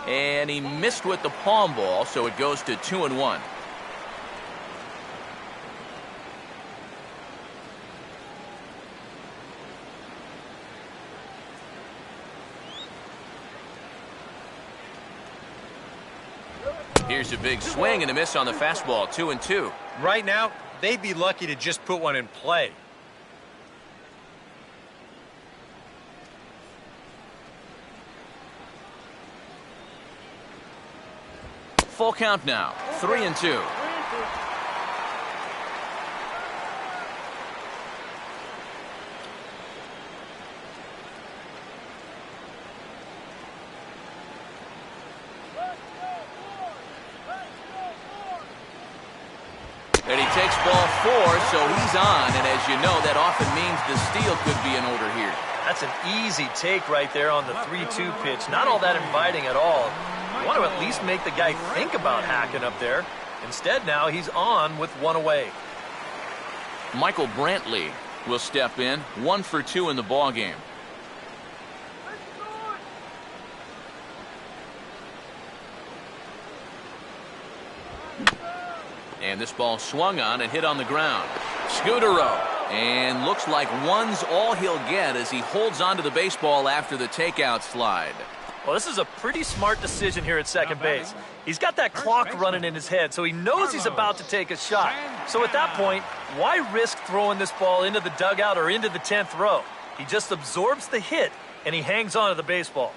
And he missed with the palm ball, so it goes to 2-1. Here's a big swing and a miss on the fastball, 2-2. Right now, they'd be lucky to just put one in play. Full count now, 3-2. And he takes ball 4, so he's on, and as you know, that often means the steal could be in order here. That's an easy take right there on the 3-2 pitch. Not all that inviting at all. You want to at least make the guy think about hacking up there. Instead, now he's on with 1 away. Michael Brantley will step in, 1 for 2 in the ball game. And this ball swung on and hit on the ground. Scudero. And looks like one's all he'll get as he holds onto the baseball after the takeout slide. Well, this is a pretty smart decision here at second base. He's got that clock running in his head, so he knows he's about to take a shot. So at that point, why risk throwing this ball into the dugout or into the 10th row? He just absorbs the hit, and he hangs on to the baseball.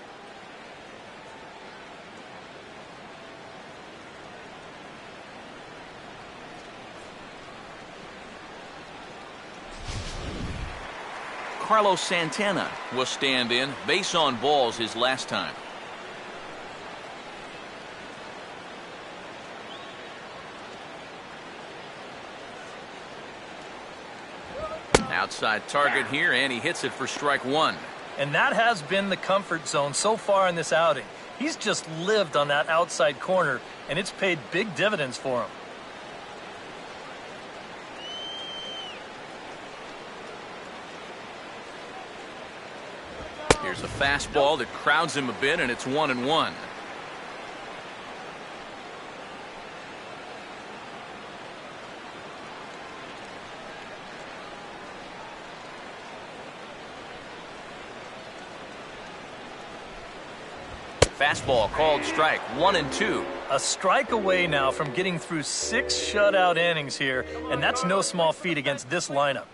Carlos Santana will stand in. Base on balls his last time. Outside target here, and he hits it for strike one. And that has been the comfort zone so far in this outing. He's just lived on that outside corner, and it's paid big dividends for him. Here's a fastball that crowds him a bit, and it's 1-1. Fastball called strike, 1-2. A strike away now from getting through 6 shutout innings here, and that's no small feat against this lineup.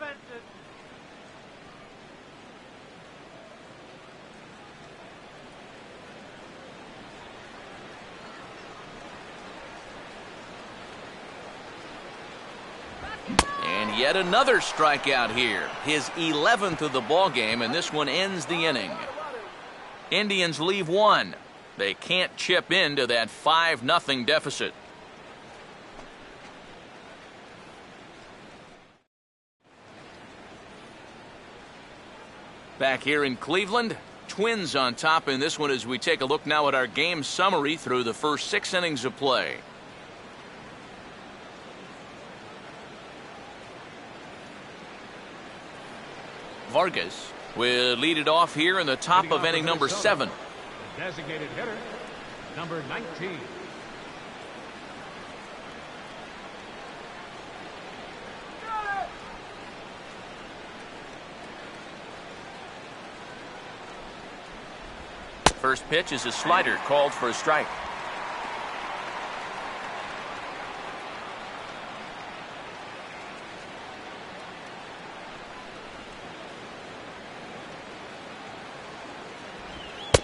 And yet another strikeout here. His 11th of the ball game, and this one ends the inning. Indians leave one. They can't chip into that 5-0 deficit. Back here in Cleveland, Twins on top in this one as we take a look now at our game summary through the first 6 innings of play. Vargas will lead it off here in the top of inning number 7. The designated hitter, number 19. First pitch is a slider called for a strike.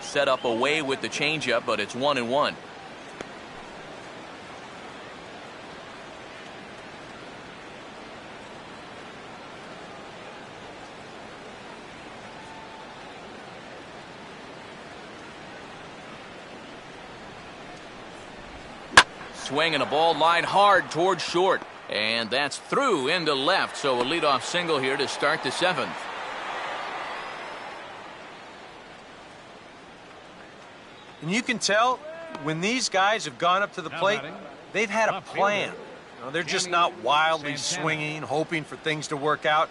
Set up away with the changeup, but it's 1-1. Swinging a ball line hard towards short, and that's through into left, so a leadoff single here to start the 7th. And you can tell when these guys have gone up to the plate, they've had a plan. They're just not wildly swinging, hoping for things to work out.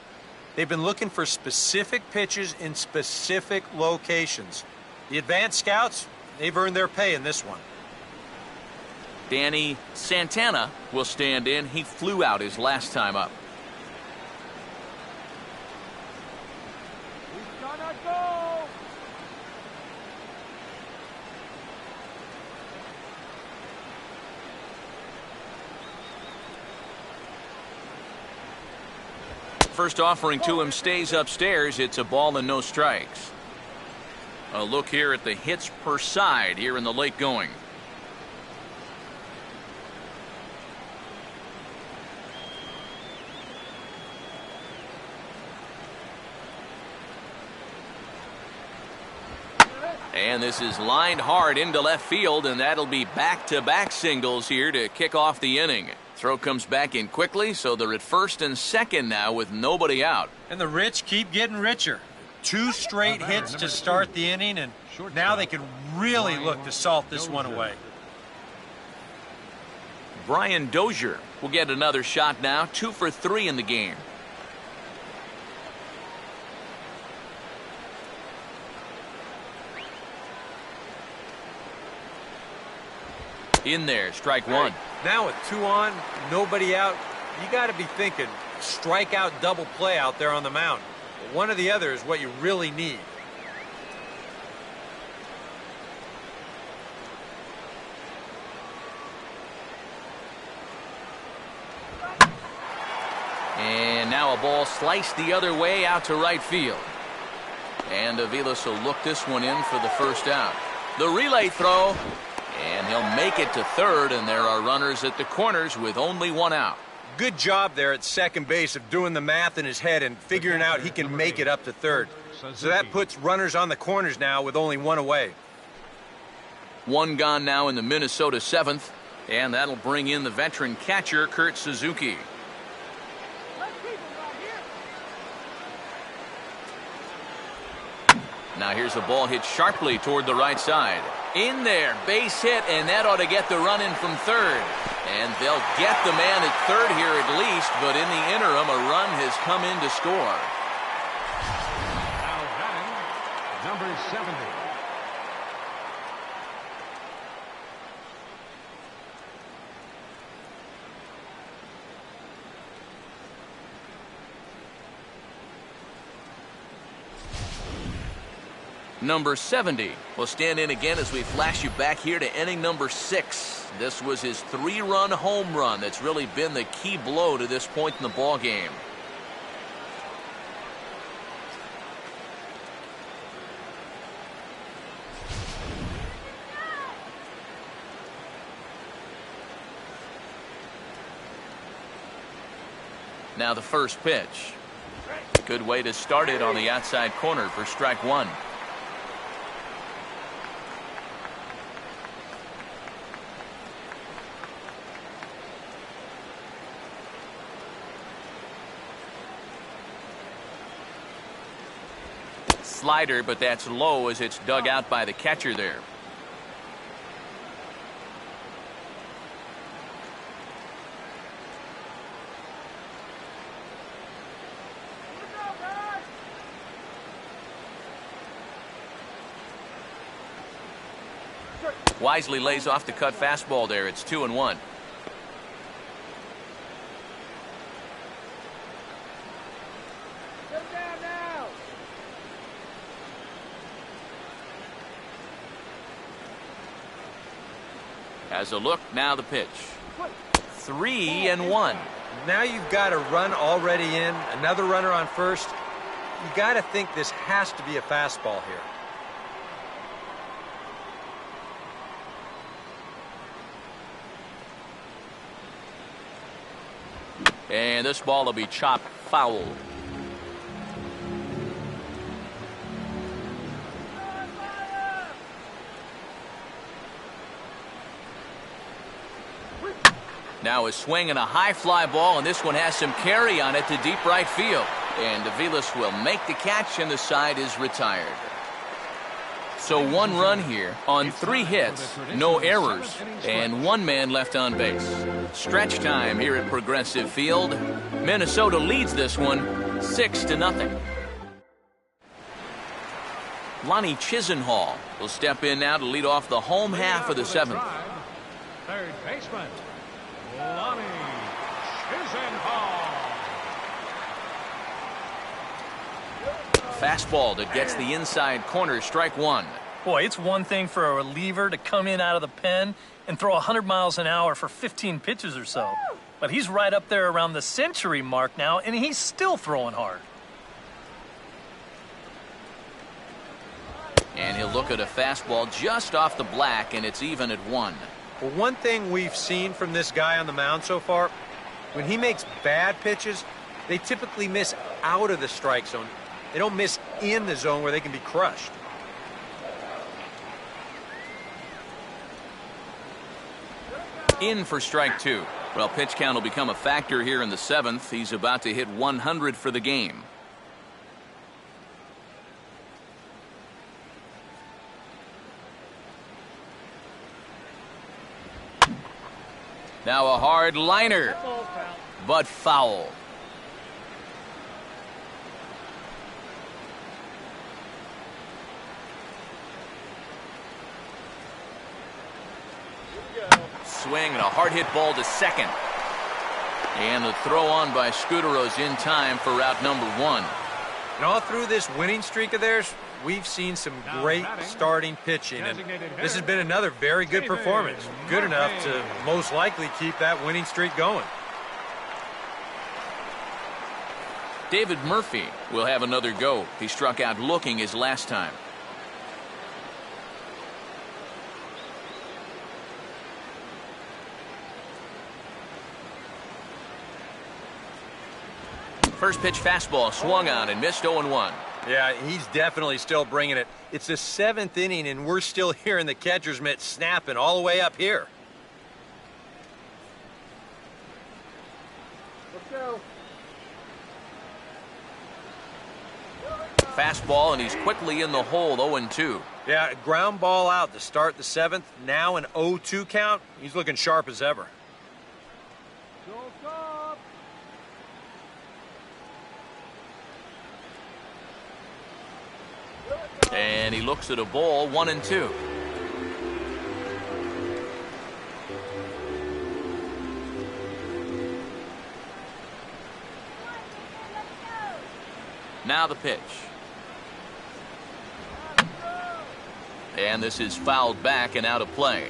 They've been looking for specific pitches in specific locations. The advanced scouts, they've earned their pay in this one. Danny Santana will stand in. He flew out his last time up. He's gonna go. First offering to him stays upstairs. It's a ball and no strikes. A look here at the hits per side here in the late going. And this is lined hard into left field, and that'll be back-to-back singles here to kick off the inning. Throw comes back in quickly, so they're at first and second now with nobody out. And the rich keep getting richer. 2 straight hits to start the inning, and now they can really look to salt this one away. Brian Dozier will get another shot now, 2 for 3 in the game. In there, strike one. Now with 2 on, nobody out, you got to be thinking strikeout double play out there on the mound. One or the other is what you really need. Now a ball sliced the other way out to right field. And Aviles will look this one in for the first out. The relay throw, and he'll make it to third, and there are runners at the corners with only one out. Good job there at second base of doing the math in his head and figuring out he can make it up to third. So that puts runners on the corners now with only one away. One gone now in the Minnesota seventh, and that'll bring in the veteran catcher, Kurt Suzuki. Now here's a ball hit sharply toward the right side. In there, base hit, and that ought to get the run in from third. And they'll get the man at third here at least, but in the interim, a run has come in to score. Now batting, number 70. Number 70 will stand in again as we flash you back here to inning number 6. This was his 3-run home run that's really been the key blow to this point in the ball game. Now the first pitch. Good way to start it on the outside corner for strike one. Slider, but that's low as it's dug out by the catcher there. Wisely lays off the cut fastball there. It's 2-1. As a look, now the pitch. 3-1. Now you've got a run already in, another runner on first. You got to think this has to be a fastball here. And this ball will be chopped foul. Now a swing and a high fly ball, and this one has some carry on it to deep right field. And Aviles will make the catch, and the side is retired. So 1 run here on 3 hits, no errors, and 1 man left on base. Stretch time here at Progressive Field. Minnesota leads this one 6-0. Lonnie Chisenhall will step in now to lead off the home half of the 7th. Third baseman, Lonnie Chisenhall. Fastball that gets the inside corner, strike one. Boy, it's one thing for a reliever to come in out of the pen and throw 100 miles an hour for 15 pitches or so. But he's right up there around the century mark now, and he's still throwing hard. And he'll look at a fastball just off the black, and it's even at 1. Well, one thing we've seen from this guy on the mound so far, when he makes bad pitches, they typically miss out of the strike zone. They don't miss in the zone where they can be crushed. In for strike 2. Well, pitch count will become a factor here in the 7th. He's about to hit 100 for the game. Now a hard liner, but foul. Swing and a hard hit ball to second. And the throw on by Scudero's in time for route number 1. And all through this winning streak of theirs, we've seen some great starting pitching. And this has been another very good performance. Good enough to most likely keep that winning streak going. David Murphy will have another go. He struck out looking his last time. First pitch fastball swung on and missed 0-1. Yeah, he's definitely still bringing it. It's the 7th inning, and we're still hearing the catcher's mitt snapping all the way up here. Let's go. Fastball, and he's quickly in the hole, 0-2. Yeah, ground ball out to start the 7th. Now an 0-2 count. He's looking sharp as ever. Go, up. And he looks at a ball, 1-2. Now the pitch. And this is fouled back and out of play.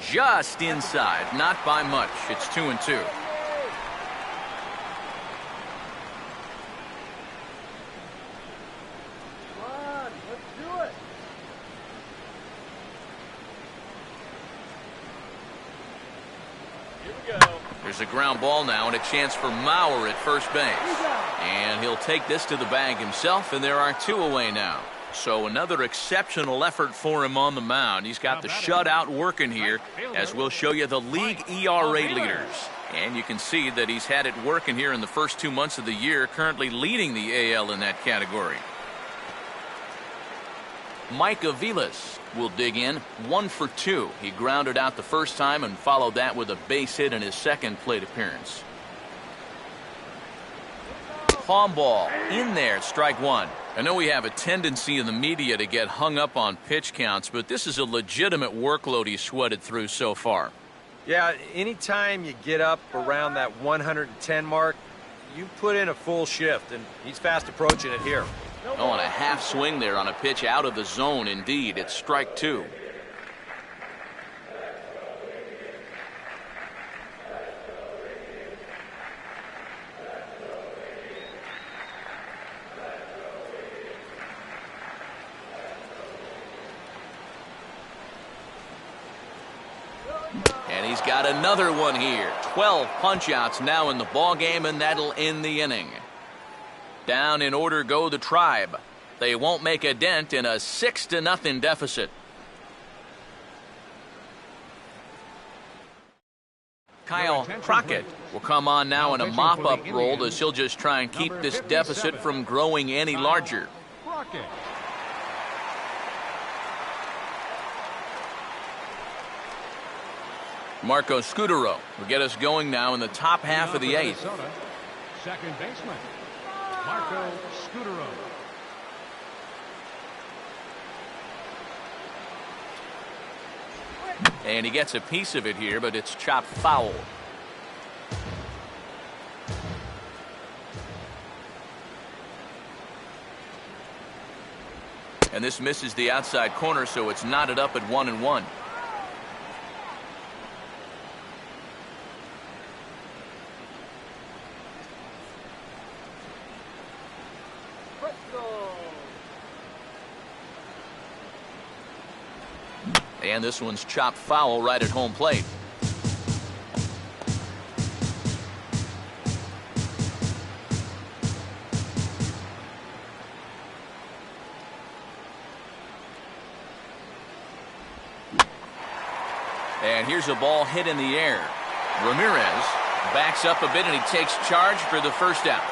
Just inside, not by much. It's 2-2. There's a ground ball now and a chance for Mauer at first base. And he'll take this to the bag himself, and there are 2 away now. So another exceptional effort for him on the mound. He's got the shutout working here, as we'll show you the league ERA leaders. And you can see that he's had it working here in the first 2 months of the year, currently leading the AL in that category. Mike Aviles will dig in, 1 for 2. He grounded out the first time and followed that with a base hit in his second plate appearance. Palm ball in there, strike 1. I know we have a tendency in the media to get hung up on pitch counts, but this is a legitimate workload he's sweated through so far. Yeah, anytime you get up around that 110 mark, you put in a full shift, and he's fast approaching it here. Oh, and a half swing there on a pitch out of the zone. Indeed, it's strike 2. And he's got another one here. 12 punch-outs now in the ballgame, and that'll end the inning. Down in order go the Tribe. They won't make a dent in a 6-0 deficit. Kyle Crockett will come on now in a mop-up role, as he'll just try and keep this deficit from growing any larger. Marco Scutaro will get us going now in the top half of the 8th. Second baseman, Marco Scutaro. And he gets a piece of it here, but it's chopped foul. And this misses the outside corner, so it's knotted up at 1-1. And this one's chopped foul right at home plate. And here's a ball hit in the air. Ramirez backs up a bit and he takes charge for the first out.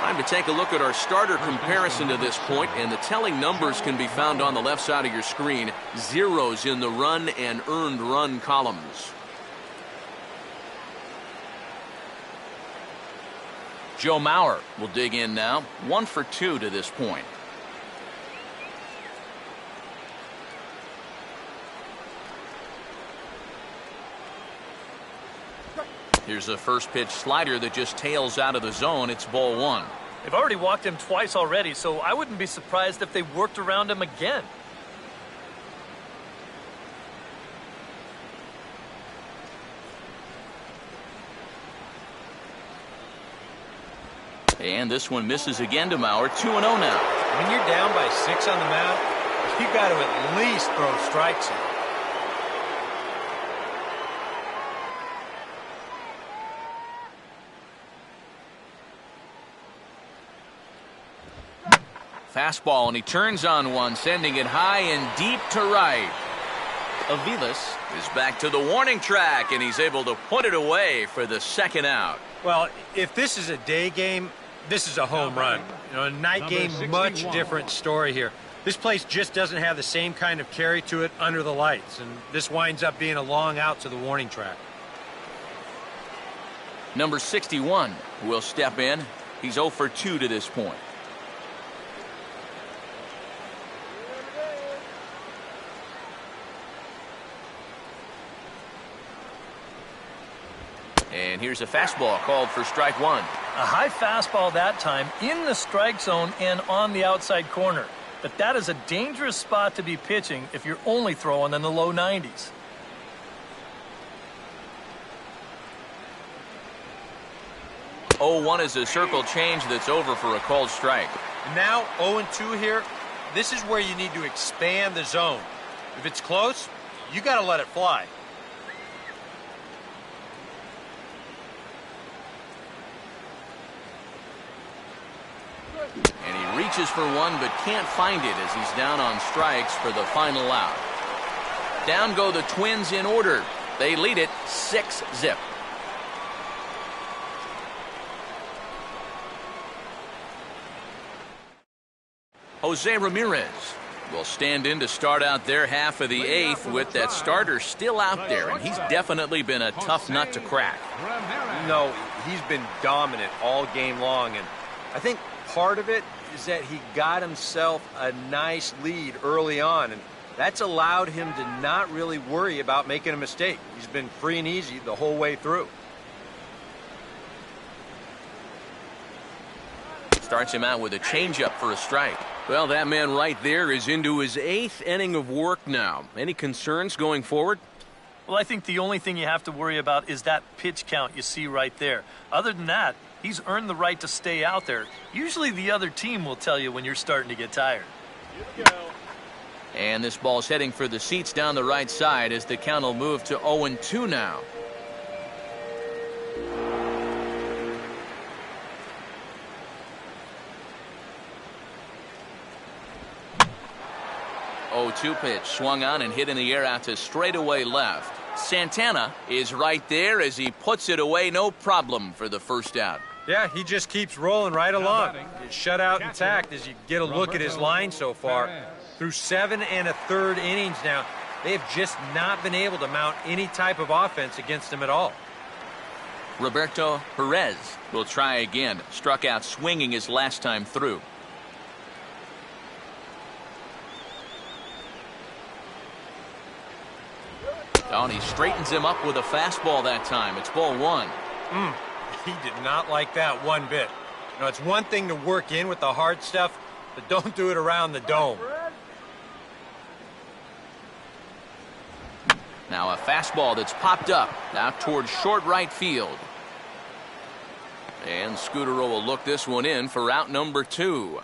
Time to take a look at our starter comparison to this point, and the telling numbers can be found on the left side of your screen. Zeros in the run and earned run columns. Joe Mauer will dig in now. 1 for 2 to this point. Here's a first pitch slider that just tails out of the zone. It's ball 1. They've already walked him twice already, so I wouldn't be surprised if they worked around him again. And this one misses again to Mauer. 2-0 now. When you're down by 6 on the mound, you got to at least throw strikes in. Fastball, and he turns on one, sending it high and deep to right. Aviles is back to the warning track, and he's able to put it away for the second out. Well, if this is a day game, this is a home run. You know, a night game, much different story here. This place just doesn't have the same kind of carry to it under the lights, and this winds up being a long out to the warning track. Number 61 will step in. He's 0 for 2 to this point. And here's a fastball called for strike one. A high fastball that time in the strike zone and on the outside corner. But that is a dangerous spot to be pitching if you're only throwing in the low 90s. Oh, 1 is a circle change that's over for a called strike. And now 0-2 here. This is where you need to expand the zone. If it's close, you got to let it fly. And he reaches for one but can't find it as he's down on strikes for the final out. Down go the Twins in order. They lead it 6-0. Jose Ramirez will stand in to start out their half of the 8th with that starter still out there, and he's definitely been a tough nut to crack. No, he's been dominant all game long, and I think part of it is that he got himself a nice lead early on, and that's allowed him to not really worry about making a mistake. He's been free and easy the whole way through. Starts him out with a changeup for a strike. Well, that man right there is into his 8th inning of work now. Any concerns going forward? Well, I think the only thing you have to worry about is that pitch count you see right there. Other than that, he's earned the right to stay out there. Usually the other team will tell you when you're starting to get tired. And this ball's heading for the seats down the right side as the count will move to 0-2 now. Oh, 2 pitch swung on and hit in the air out to straightaway left. Santana is right there as he puts it away, no problem for the first out. Yeah, he just keeps rolling right along. His shutout intact as you get a look at his line so far. Through 7 1/3 innings now, they have just not been able to mount any type of offense against him at all. Roberto Perez will try again. Struck out swinging his last time through. Oh, and he straightens him up with a fastball that time. It's ball 1. He did not like that one bit. You know, it's one thing to work in with the hard stuff, but don't do it around the dome. Now a fastball that's popped up out towards short right field. And Scutaro will look this one in for out number 2.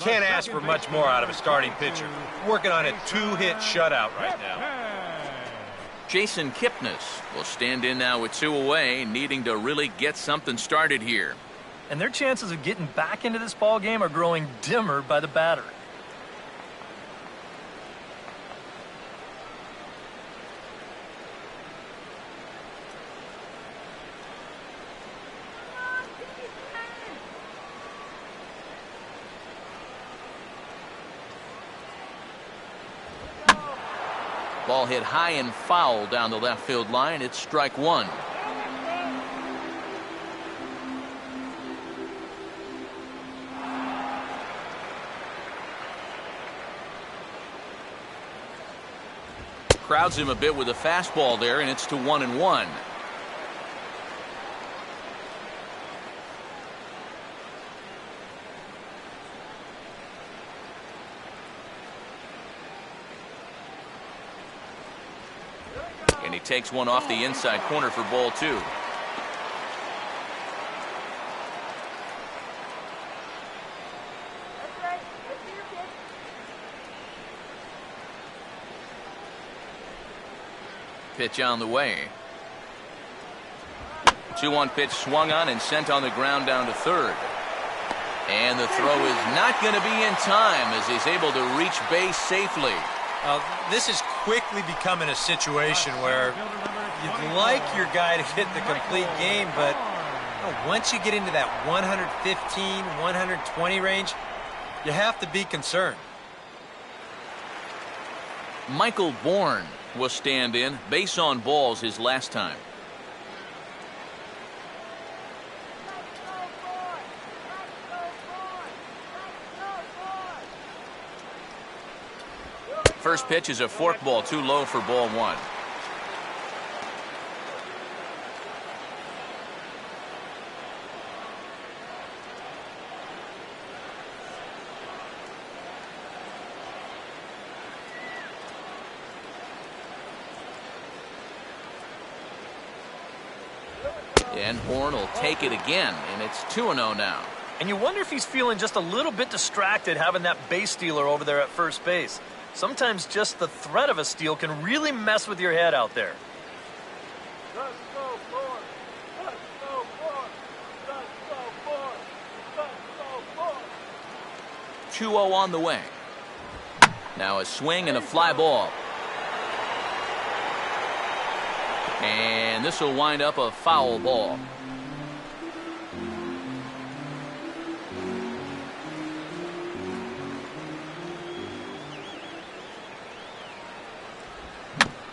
Can't ask for much more out of a starting pitcher. Working on a 2-hit shutout right now. Jason Kipnis will stand in now with 2 away, needing to really get something started here. And their chances of getting back into this ball game are growing dimmer by the batter. Ball hit high and foul down the left field line. It's strike 1. Crowds him a bit with a fastball there, and it's to 1-1. And he takes one off the inside corner for ball 2. Pitch on the way. 2-1 pitch swung on and sent on the ground down to third. And the throw is not going to be in time as he's able to reach base safely. This is quickly becoming a situation where you'd like your guy to hit the complete game, but once you get into that 115, 120 range, you have to be concerned. Michael Bourne will stand in. Base on balls his last time. First pitch is a forkball, too low for ball one. And Bourne will take it again, and it's 2-0 now. And you wonder if he's feeling just a little bit distracted having that base stealer over there at first base. Sometimes just the threat of a steal can really mess with your head out there. 2-0 on the way. Now a swing and a fly ball. And this will wind up a foul ball.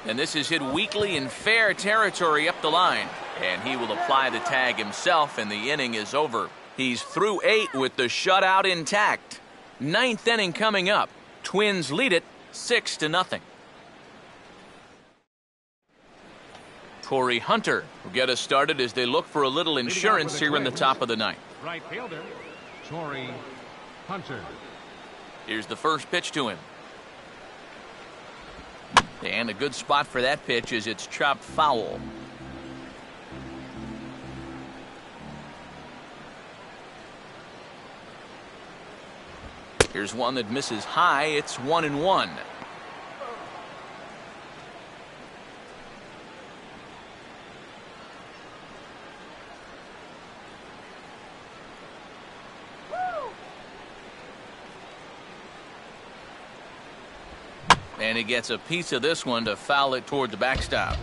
And this is hit weakly in fair territory up the line. And he will apply the tag himself, and the inning is over. He's through 8 with the shutout intact. 9th inning coming up. Twins lead it 6-0. Corey Hunter will get us started as they look for a little insurance here in the top of the ninth. Right fielder, Corey Hunter. Here's the first pitch to him. And a good spot for that pitch is it's chopped foul. Here's one that misses high. It's 1-1. And he gets a piece of this one to foul it toward the backstop.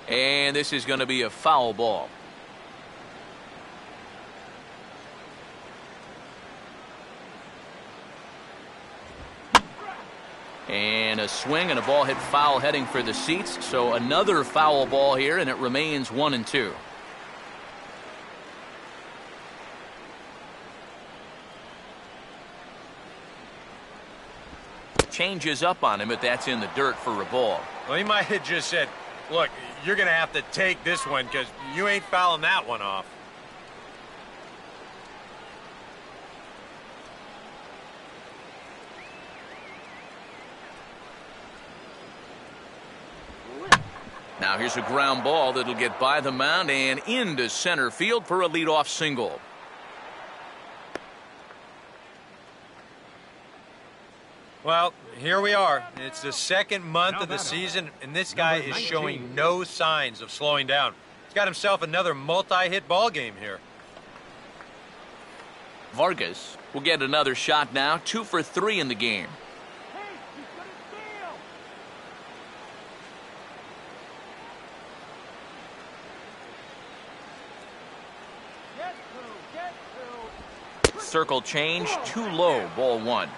And this is going to be a foul ball. And a swing and a ball hit foul heading for the seats. So another foul ball here, and it remains 1-2. Changes up on him, but that's in the dirt for a ball. Well, he might have just said, look, you're going to have to take this one because you ain't fouling that one off. Now here's a ground ball that'll get by the mound and into center field for a leadoff single. Well, here we are. It's the second month of the season, and this guy is showing no signs of slowing down. He's got himself another multi-hit ball game here. Vargas will get another shot now, 2 for 3 in the game. Circle change, too low, ball 1.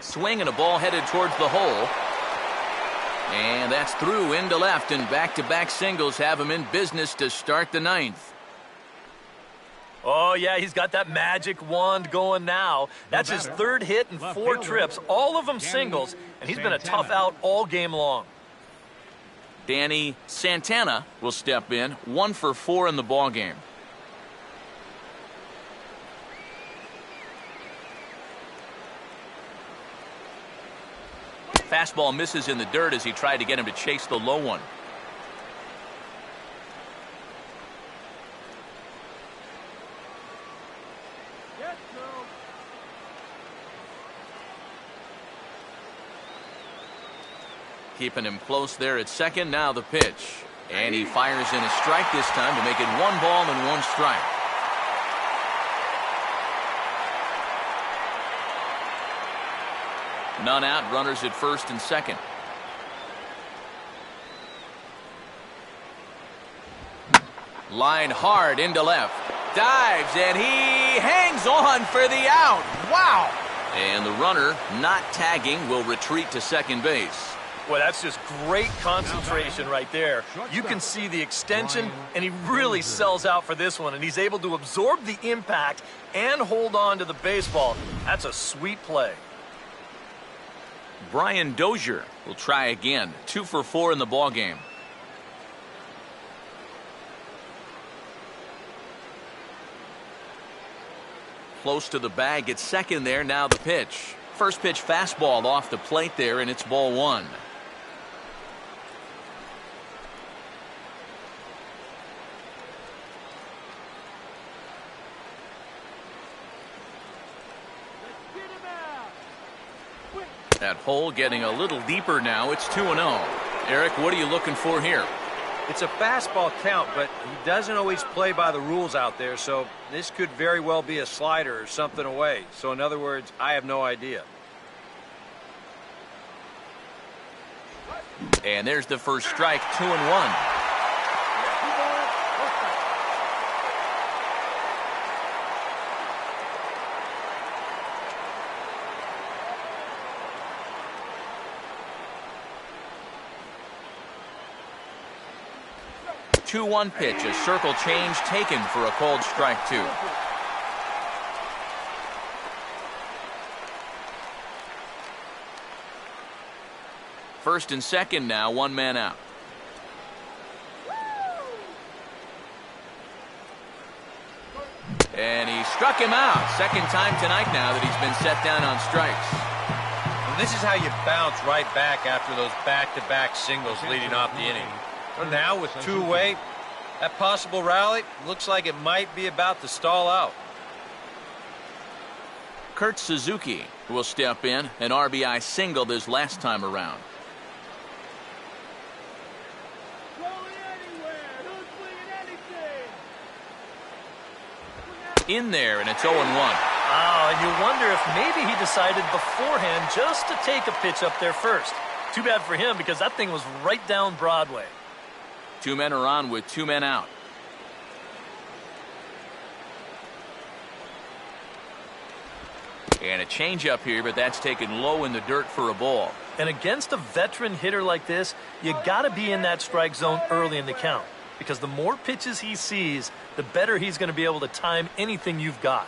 Swing and a ball headed towards the hole. And that's through into left, and back-to-back singles have him in business to start the 9th. Oh, yeah, he's got that magic wand going now. That's his 3rd hit in 4 trips, all of them singles, and he's been a tough out all game long. Danny Santana will step in, 1 for 4 in the ballgame. Fastball misses in the dirt as he tried to get him to chase the low one. Yes, no. Keeping him close there at second. Now the pitch. And he fires in a strike this time to make it 1 ball and 1 strike. None out, runners at first and second. Line hard into left. Dives, and he hangs on for the out. Wow! And the runner, not tagging, will retreat to second base. Well, that's just great concentration right there. You can see the extension, and he really sells out for this one, and he's able to absorb the impact and hold on to the baseball. That's a sweet play. Brian Dozier will try again. 2 for 4 in the ballgame. Close to the bag at second there. Now the pitch. First pitch fastball off the plate there, and it's ball 1. That hole getting a little deeper now. It's 2-0. Eric, what are you looking for here? It's a fastball count, but he doesn't always play by the rules out there, so this could very well be a slider or something away. So in other words, I have no idea. And there's the first strike, 2-1. 2-1 pitch, a circle change taken for a called strike 2. First and second now, 1 man out. And he struck him out. Second time tonight now that he's been set down on strikes. And this is how you bounce right back after those back-to-back singles leading off the inning. Well, now with 2 away, that possible rally looks like it might be about to stall out. Kurt Suzuki will step in, an RBI single this last time around. In there, and it's 0-1. Oh, and you wonder if maybe he decided beforehand just to take a pitch up there first. Too bad for him, because that thing was right down Broadway. 2 men are on with 2 men out. And a changeup here, but that's taken low in the dirt for a ball. And against a veteran hitter like this, you got to be in that strike zone early in the count, because the more pitches he sees, the better he's going to be able to time anything you've got.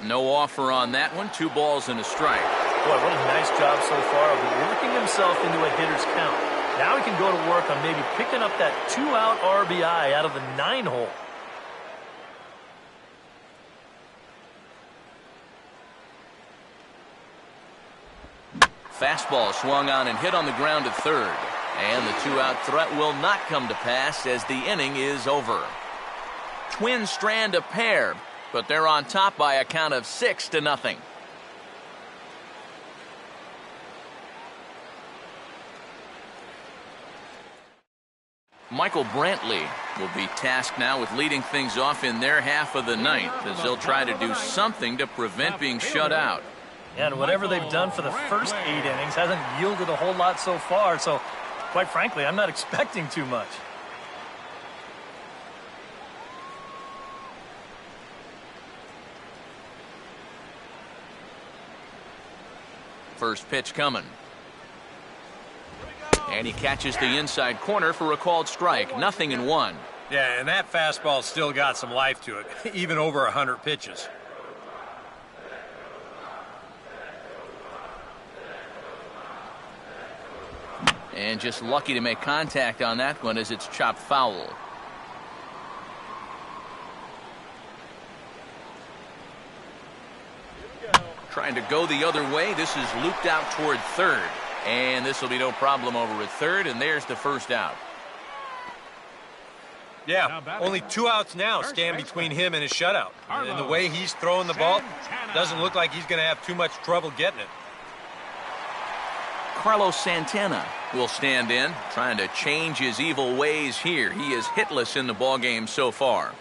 No offer on that one. 2 balls and a strike. Boy, what a nice job so far of working himself into a hitter's count. Now he can go to work on maybe picking up that 2-out RBI out of the 9-hole. Fastball swung on and hit on the ground at third. And the 2-out threat will not come to pass as the inning is over. Twins strand a pair, but they're on top by a count of 6-0. Michael Brantley will be tasked now with leading things off in their half of the ninth as they'll try to do something to prevent being shut out. Yeah, and whatever they've done for the first 8 innings hasn't yielded a whole lot so far, so quite frankly, I'm not expecting too much. First pitch coming. And he catches the inside corner for a called strike. 0-1. Yeah, and that fastball still got some life to it, even over 100 pitches. And just lucky to make contact on that one as it's chopped foul. Trying to go the other way. This is looped out toward third. And this will be no problem over at third, and there's the first out. Yeah, only 2 outs now stand between him and his shutout. And the way he's throwing the ball, doesn't look like he's going to have too much trouble getting it. Carlos Santana will stand in, trying to change his evil ways here. He is hitless in the ballgame so far.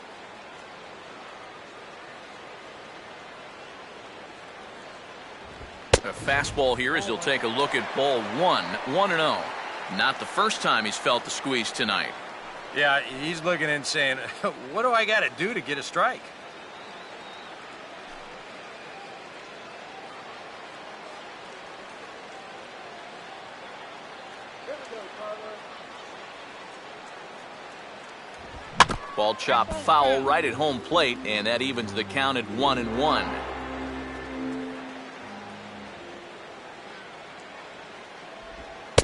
A fastball here as he'll take a look at ball 1-0. Not the first time he's felt the squeeze tonight. Yeah, he's looking and saying, what do I got to do to get a strike? Ball chopped foul right at home plate, and that evens the count at 1-1.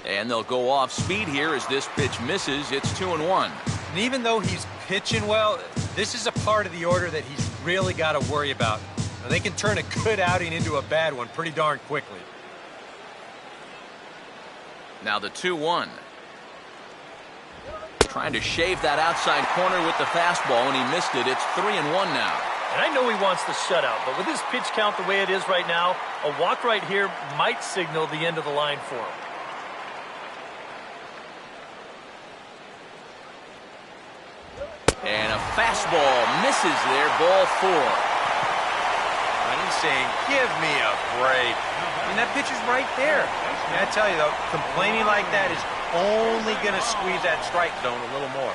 And they'll go off speed here as this pitch misses. It's 2-1. And even though he's pitching well, this is a part of the order that he's really got to worry about. Now, they can turn a good outing into a bad one pretty darn quickly. Now the 2-1. Trying to shave that outside corner with the fastball, and he missed it. It's 3-1 now. And I know he wants the shutout, but with his pitch count the way it is right now, a walk right here might signal the end of the line for him. And a fastball misses there, ball 4. And he's saying, give me a break. I mean, that pitch is right there. And I tell you, though, complaining like that is only going to squeeze that strike zone a little more.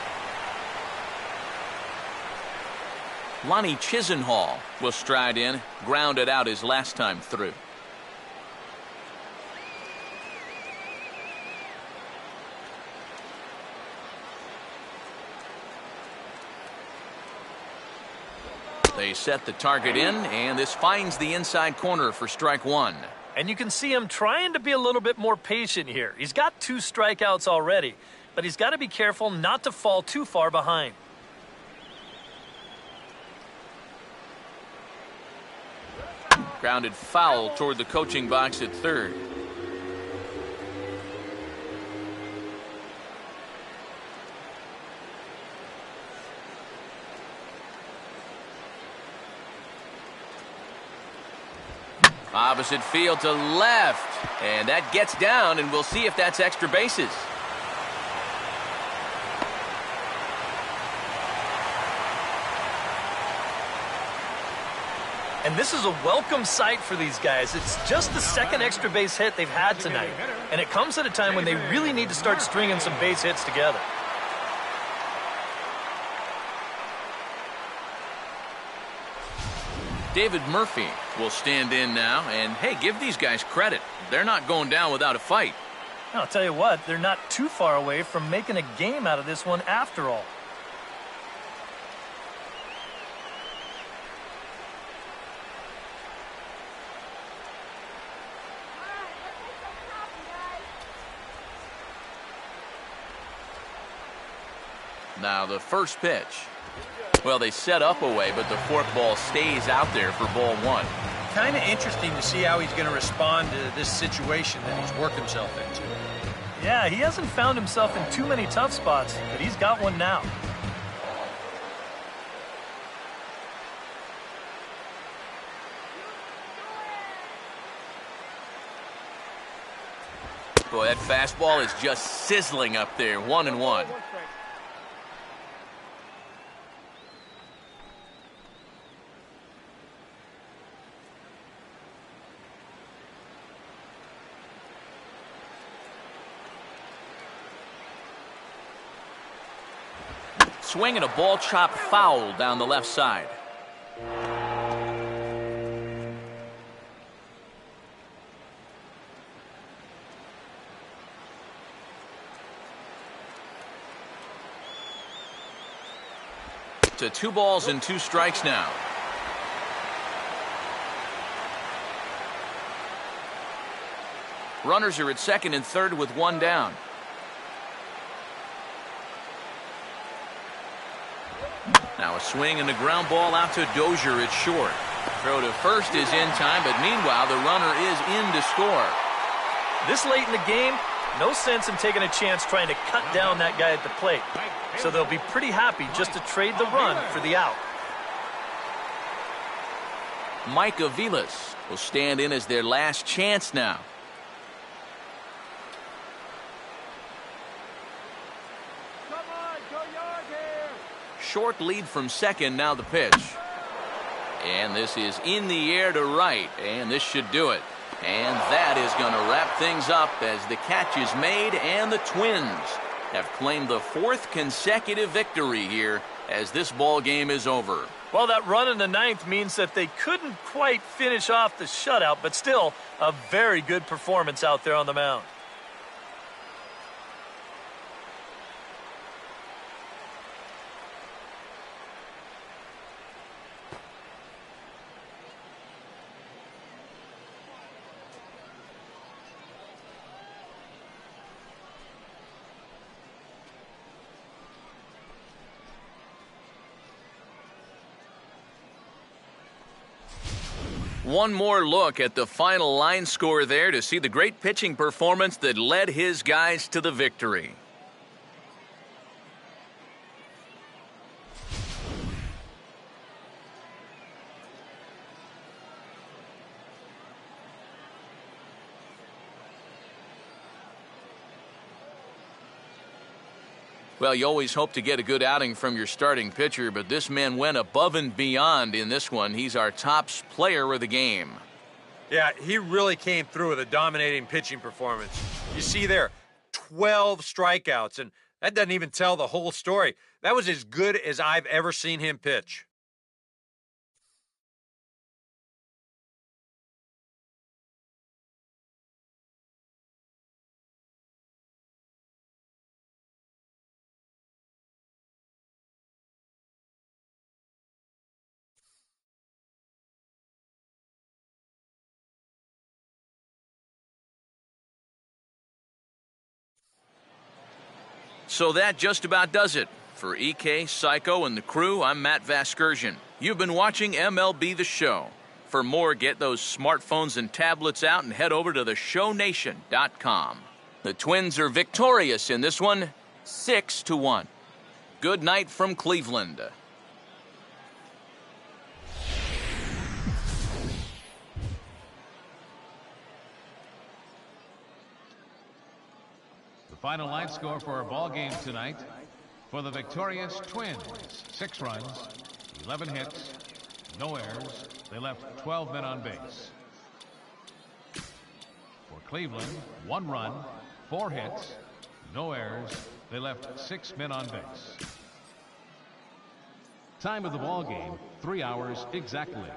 Lonnie Chisenhall will stride in, grounded out his last time through. They set the target in, and this finds the inside corner for strike 1. And you can see him trying to be a little bit more patient here. He's got 2 strikeouts already, but he's got to be careful not to fall too far behind. Grounded foul toward the coaching box at third. Opposite field to left. And that gets down, and we'll see if that's extra bases. And this is a welcome sight for these guys. It's just the second extra base hit they've had tonight. And it comes at a time when they really need to start stringing some base hits together. David Murphy will stand in now, and hey, give these guys credit. They're not going down without a fight. I'll tell you what, they're not too far away from making a game out of this one after all. Now the first pitch. Well, they set up away, but the forkball stays out there for ball 1. Kind of interesting to see how he's going to respond to this situation that he's worked himself into. Yeah, he hasn't found himself in too many tough spots, but he's got one now. Boy, that fastball is just sizzling up there. 1-1. Swing and a ball chopped foul down the left side. To 2 balls and 2 strikes now. Runners are at second and third with 1 down. Now a swing and a ground ball out to Dozier. It's short. Throw to first is in time, but meanwhile the runner is in to score. This late in the game, no sense in taking a chance trying to cut down that guy at the plate. So they'll be pretty happy just to trade the run for the out. Mike Aviles will stand in as their last chance now. Come on, go yard here. Short lead from second, now the pitch. And this is in the air to right, and this should do it. And that is going to wrap things up as the catch is made, and the Twins have claimed the 4th consecutive victory here as this ball game is over. Well, that run in the 9th means that they couldn't quite finish off the shutout, but still a very good performance out there on the mound. One more look at the final line score there to see the great pitching performance that led his guys to the victory. Well, you always hope to get a good outing from your starting pitcher, but this man went above and beyond in this one. He's our top player of the game. Yeah, he really came through with a dominating pitching performance. You see there, 12 strikeouts, and that doesn't even tell the whole story. That was as good as I've ever seen him pitch. So that just about does it. For EK, Psycho, and the crew, I'm Matt Vasgersian. You've been watching MLB The Show. For more, get those smartphones and tablets out and head over to theshownation.com. The Twins are victorious in this one, 6-1. Good night from Cleveland. Final line score for our ball game tonight. For the victorious Twins, 6 runs, 11 hits, no errors. They left 12 men on base. For Cleveland, 1 run, 4 hits, no errors. They left 6 men on base. Time of the ball game, 3 hours exactly.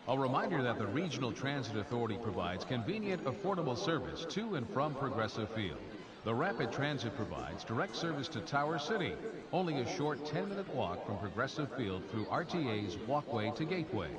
A reminder that the Regional Transit Authority provides convenient, affordable service to and from Progressive Field. The Rapid Transit provides direct service to Tower City, only a short 10-minute walk from Progressive Field through RTA's Walkway to Gateway.